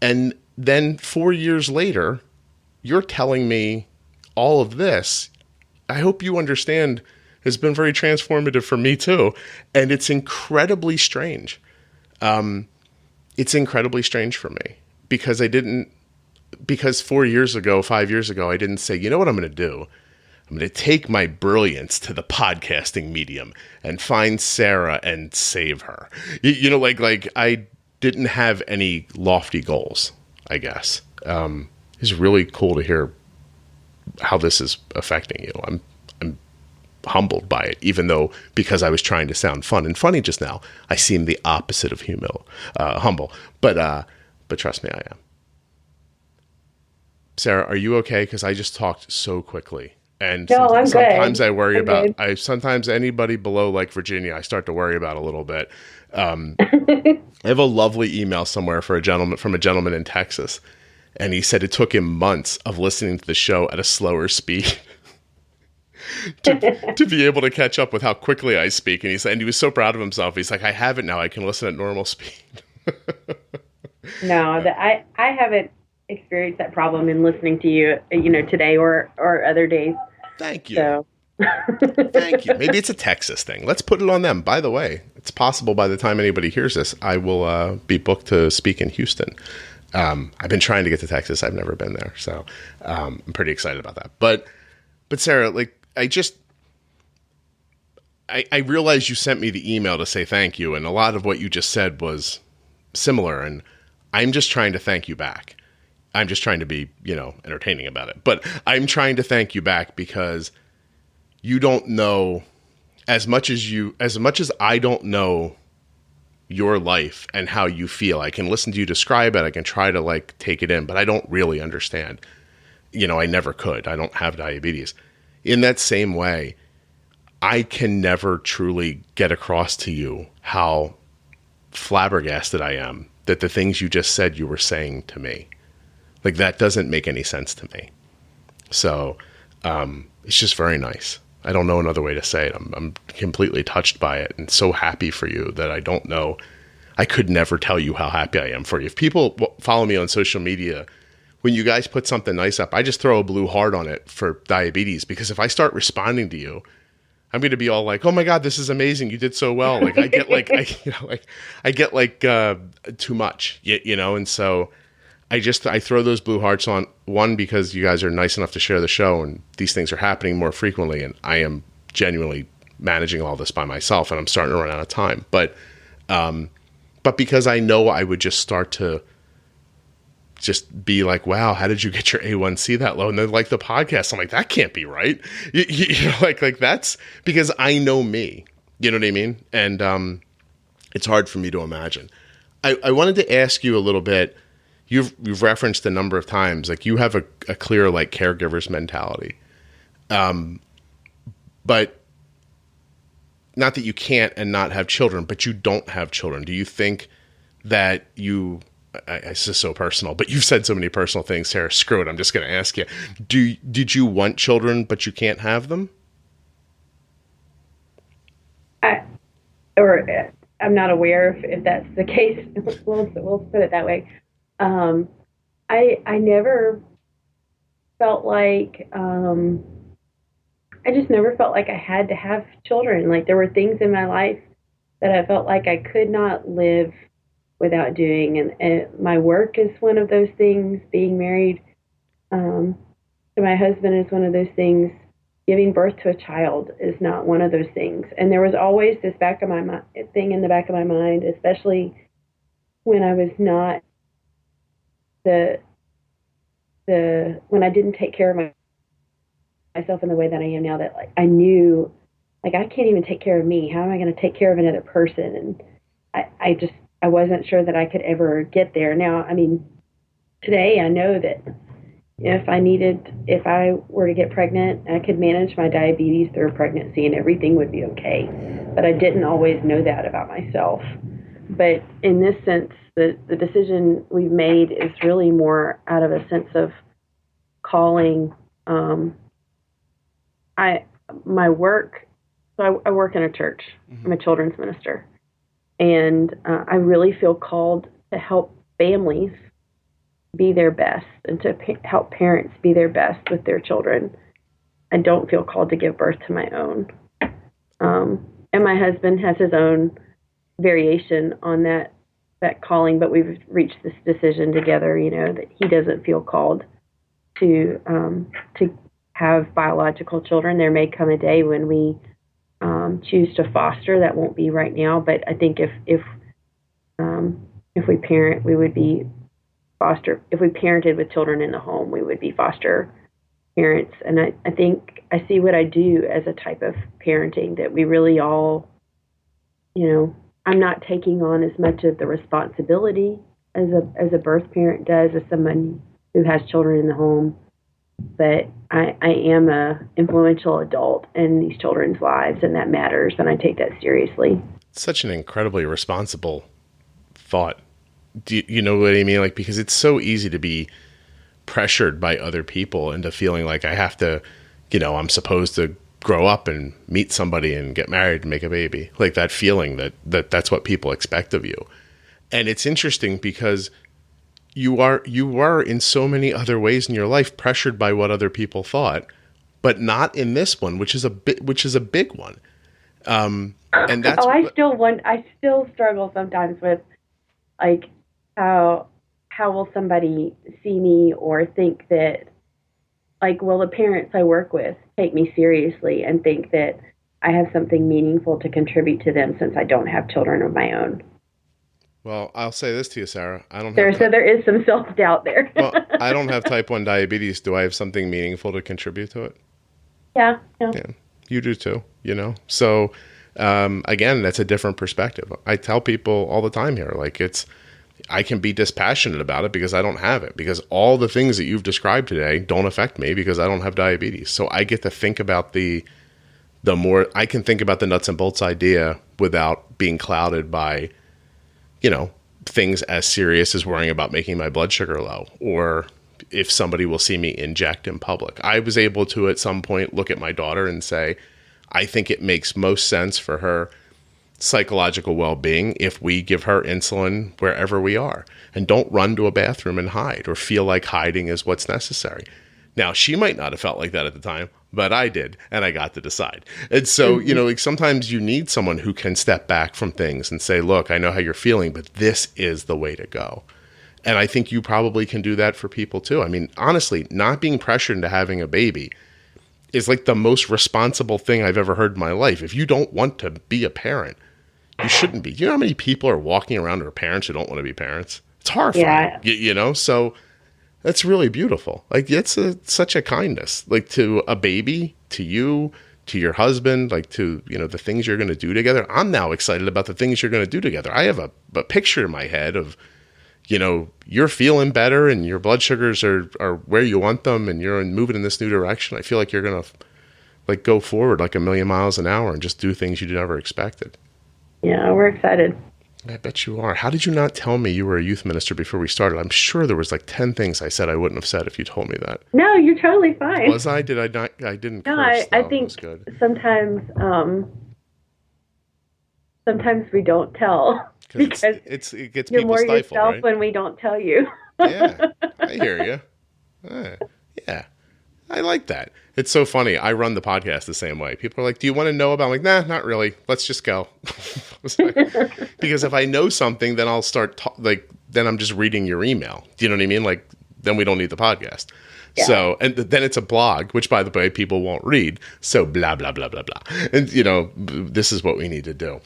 And then 4 years later, you're telling me all of this. I hope you understand has been very transformative for me too. And it's incredibly strange. It's incredibly strange for me because because 5 years ago, I didn't say, you know what I'm going to do? I'm going to take my brilliance to the podcasting medium and find Sarah and save her. Like I didn't have any lofty goals, I guess. It's really cool to hear how this is affecting you. I'm humbled by it, even though because I was trying to sound fun and funny just now, I seem the opposite of humble. But trust me, I am. Sarah, are you okay? Because I just talked so quickly. And no, I'm sometimes good. I worry I'm about, good. Sometimes anybody below like Virginia, I start to worry about a little bit. I have a lovely email somewhere from a gentleman in Texas. And he said it took him months of listening to the show at a slower speed to be able to catch up with how quickly I speak. And he was so proud of himself. He's like, I have it now. I can listen at normal speed. No, I haven't experienced that problem in listening to you, today or other days. Thank you. So. Thank you. Maybe it's a Texas thing. Let's put it on them. By the way, it's possible by the time anybody hears this, I will be booked to speak in Houston. I've been trying to get to Texas. I've never been there. So I'm pretty excited about that. But Sarah, like I realized you sent me the email to say thank you. And a lot of what you just said was similar. And I'm just trying to thank you back. I'm just trying to be, entertaining about it. But I'm trying to thank you back because you don't know as much as I don't know your life and how you feel. I can listen to you describe it. I can try to like take it in, but I don't really understand. I never could. I don't have diabetes. In that same way, I can never truly get across to you how flabbergasted I am that the things you just said you were saying to me. Like that doesn't make any sense to me. So it's just very nice. I don't know another way to say it. I'm completely touched by it and so happy for you that I don't know. I could never tell you how happy I am for you. If people follow me on social media, when you guys put something nice up, I just throw a blue heart on it for diabetes, because if I start responding to you, I'm going to be all like, oh my God, this is amazing. You did so well. Like I get too much, and so I throw those blue hearts on, one, because you guys are nice enough to share the show and these things are happening more frequently. And I am genuinely managing all this by myself and I'm starting to run out of time. But because I know I would just start to just be like, wow, how did you get your A1C that low? And then like the podcast, I'm like, that can't be right. Like that's because I know me, you know what I mean? And it's hard for me to imagine. I wanted to ask you a little bit. You've referenced a number of times, like you have a clear like caregiver's mentality. But not that you can't and not have children, but you don't have children. Do you think that it's just so personal, but you've said so many personal things, Sarah, screw it. I'm just going to ask you, did you want children, but you can't have them? I'm not aware if that's the case. We'll put it that way. I never felt like, I just never felt like I had to have children. Like there were things in my life that I felt like I could not live without doing. And my work is one of those things. Being married to my husband is one of those things. Giving birth to a child is not one of those things. And there was always this thing in the back of my mind, especially when I was not when I didn't take care of myself in the way that I am now, that like I knew, like I can't even take care of me. How am I going to take care of another person? And I wasn't sure that I could ever get there. Now, I mean, today I know that if I were to get pregnant, I could manage my diabetes through pregnancy and everything would be okay. But I didn't always know that about myself. But in this sense, the decision we've made is really more out of a sense of calling. My work, so I work in a church. Mm-hmm. I'm a children's minister. And I really feel called to help families be their best and to help parents be their best with their children. I don't feel called to give birth to my own. And my husband has his own variation on that calling, but we've reached this decision together, that he doesn't feel called to have biological children. There may come a day when we choose to foster. That won't be right now, but I think if we parent, we would be foster. If we parented with children in the home, we would be foster parents. And I think I see what I do as a type of parenting that we really all, I'm not taking on as much of the responsibility as a birth parent does, as someone who has children in the home. But I am a influential adult in these children's lives, and that matters, and I take that seriously. Such an incredibly responsible thought. Do you know what I mean? Like, because it's so easy to be pressured by other people into feeling like I have to, I'm supposed to grow up and meet somebody and get married and make a baby. Like that feeling that's what people expect of you. And it's interesting because you are in so many other ways in your life pressured by what other people thought, but not in this one, which is a big one. And that's I still struggle sometimes with like how will somebody see me or think that, like, will the parents I work with take me seriously and think that I have something meaningful to contribute to them since I don't have children of my own? Well, I'll say this to you, Sarah. So there is some self-doubt there. Well, I don't have type 1 diabetes. Do I have something meaningful to contribute to it? Yeah. You do too, So, again, that's a different perspective. I tell people all the time here, like I can be dispassionate about it because I don't have it, because all the things that you've described today don't affect me because I don't have diabetes. So I get to think about I can think about the nuts and bolts idea without being clouded by, things as serious as worrying about making my blood sugar low, or if somebody will see me inject in public. I was able to, at some point, look at my daughter and say, I think it makes most sense for her psychological well-being if we give her insulin wherever we are and don't run to a bathroom and hide or feel like hiding is what's necessary. Now, she might not have felt like that at the time, but I did, and I got to decide. And so, like sometimes you need someone who can step back from things and say, look, I know how you're feeling, but this is the way to go. And I think you probably can do that for people too. I mean, honestly, not being pressured into having a baby is like the most responsible thing I've ever heard in my life. If you don't want to be a parent, you shouldn't be. Do you know how many people are walking around who are parents who don't want to be parents? It's horrifying, So that's really beautiful. Like it's such a kindness, like to a baby, to you, to your husband, like to, the things you're going to do together. I'm now excited about the things you're going to do together. I have a picture in my head of, you're feeling better and your blood sugars are where you want them and you're moving in this new direction. I feel like you're going to like go forward like 1,000,000 miles an hour and just do things you never expected. Yeah, we're excited. I bet you are. How did you not tell me you were a youth minister before we started? I'm sure there was like 10 things I said I wouldn't have said if you told me that. No, you're totally fine. Was I? Did I not? I didn't No, curse. I think sometimes we don't tell because it gets you're people more stifled, yourself right? when we don't tell you. Yeah, I hear you. Yeah, I like that. It's so funny. I run the podcast the same way. People are like, do you want to know about? I'm like, nah, not really. Let's just go. Because if I know something, then I'll start then I'm just reading your email. Do you know what I mean? Like, then we don't need the podcast. Yeah. So, and then it's a blog, which by the way, people won't read. So blah, blah, blah, blah, blah. And this is what we need to do.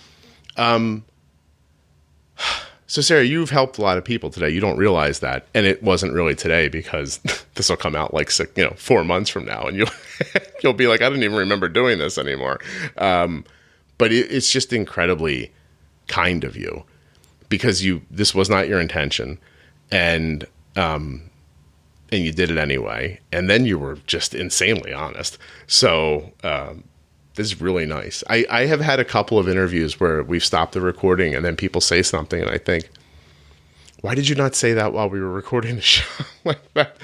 So Sarah, you've helped a lot of people today. You don't realize that. And it wasn't really today because this will come out like 4 months from now. And you'll be like, I didn't even remember doing this anymore. But it's just incredibly kind of you because this was not your intention. And and you did it anyway. And then you were just insanely honest. So this is really nice. I have had a couple of interviews where we've stopped the recording and then people say something and I think, why did you not say that while we were recording the show? Like that?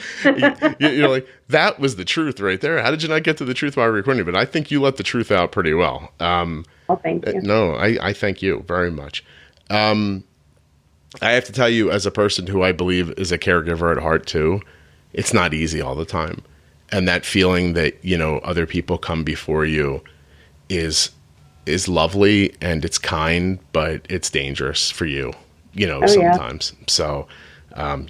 You're like, that was the truth right there. How did you not get to the truth while we were recording? But I think you let the truth out pretty well. Well, thank you. No, I thank you very much. I have to tell you, as a person who I believe is a caregiver at heart too, it's not easy all the time. And that feeling that, other people come before you is lovely and it's kind, but it's dangerous for you. Sometimes. Yeah. So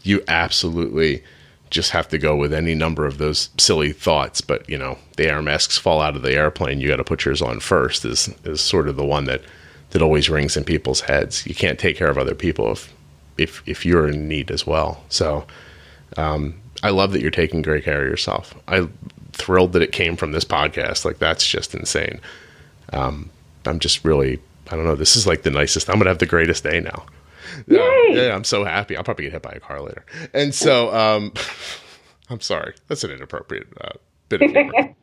you absolutely just have to go with any number of those silly thoughts. But, the air masks fall out of the airplane. You got to put yours on first is sort of the one that always rings in people's heads. You can't take care of other people if you're in need as well. So I love that you're taking great care of yourself. I'm thrilled that it came from this podcast. Like, that's just insane. I'm just really, I don't know. This is like the nicest. I'm going to have the greatest day now. Yeah, I'm so happy. I'll probably get hit by a car later. And so, I'm sorry. That's an inappropriate bit of humor.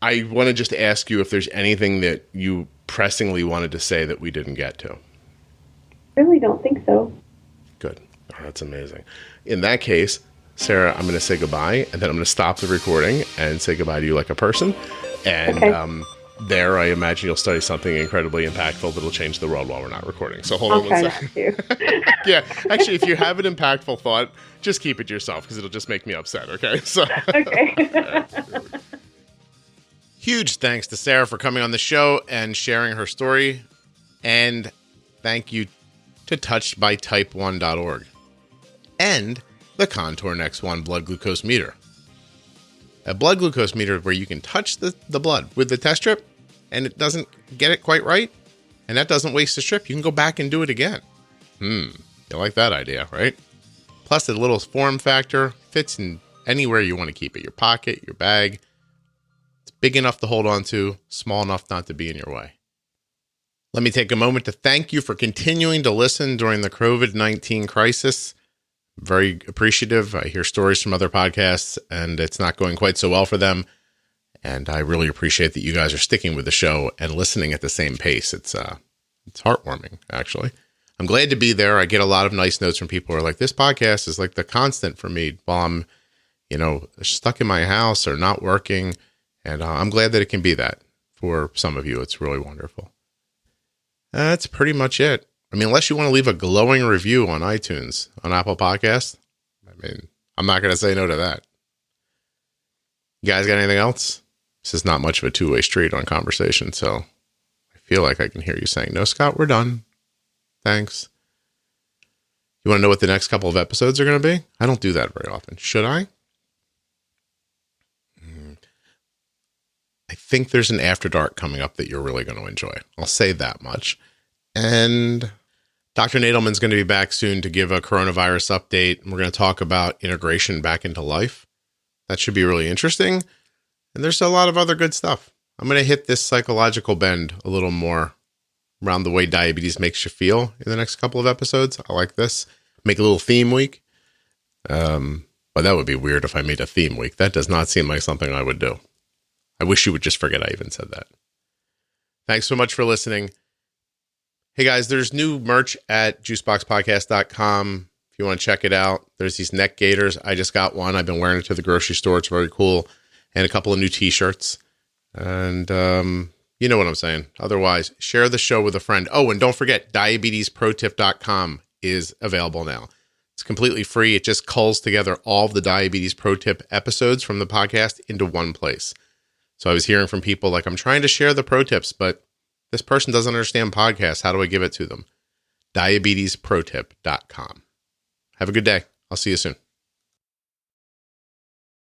I want to just ask you if there's anything that you pressingly wanted to say that we didn't get to. Really don't think so. Good. Oh, that's amazing. In that case, Sarah, I'm going to say goodbye, and then I'm going to stop the recording and say goodbye to you like a person. And, okay. There, I imagine you'll study something incredibly impactful that'll change the world while we're not recording. So hold on one second. Yeah, actually, if you have an impactful thought, just keep it to yourself because it'll just make me upset, okay? So, okay. Huge thanks to Sarah for coming on the show and sharing her story. And thank you to touchedbytype1.org and the Contour Next1 blood glucose meter. A blood glucose meter where you can touch the blood with the test strip and it doesn't get it quite right, and that doesn't waste the strip. You can go back and do it again. You like that idea, right? Plus, the little form factor fits in anywhere you want to keep it. Your pocket, your bag. It's big enough to hold on to, small enough not to be in your way. Let me take a moment to thank you for continuing to listen during the COVID-19 crisis. Very appreciative. I hear stories from other podcasts and it's not going quite so well for them. And I really appreciate that you guys are sticking with the show and listening at the same pace. It's heartwarming, actually. I'm glad to be there. I get a lot of nice notes from people who are like, this podcast is like the constant for me while I'm, stuck in my house or not working. And I'm glad that it can be that for some of you. It's really wonderful. That's pretty much it. I mean, unless you want to leave a glowing review on iTunes, on Apple Podcasts, I'm not going to say no to that. You guys got anything else? This is not much of a two-way street on conversation, so I feel like I can hear you saying, no, Scott, we're done. Thanks. You want to know what the next couple of episodes are going to be? I don't do that very often. Should I? I think there's an After Dark coming up that you're really going to enjoy. I'll say that much. And Dr. Nadelman's going to be back soon to give a coronavirus update. We're going to talk about integration back into life. That should be really interesting. And there's a lot of other good stuff. I'm going to hit this psychological bend a little more around the way diabetes makes you feel in the next couple of episodes. I like this. Make a little theme week. But that would be weird if I made a theme week. That does not seem like something I would do. I wish you would just forget I even said that. Thanks so much for listening. Hey guys, there's new merch at juiceboxpodcast.com. If you want to check it out, there's these neck gaiters. I just got one. I've been wearing it to the grocery store. It's very cool. And a couple of new t-shirts. And you know what I'm saying. Otherwise, share the show with a friend. Oh, and don't forget, diabetesprotip.com is available now. It's completely free. It just culls together all of the Diabetes Pro Tip episodes from the podcast into one place. So I was hearing from people like, I'm trying to share the pro tips, but this person doesn't understand podcasts. How do I give it to them? diabetesprotip.com. Have a good day. I'll see you soon.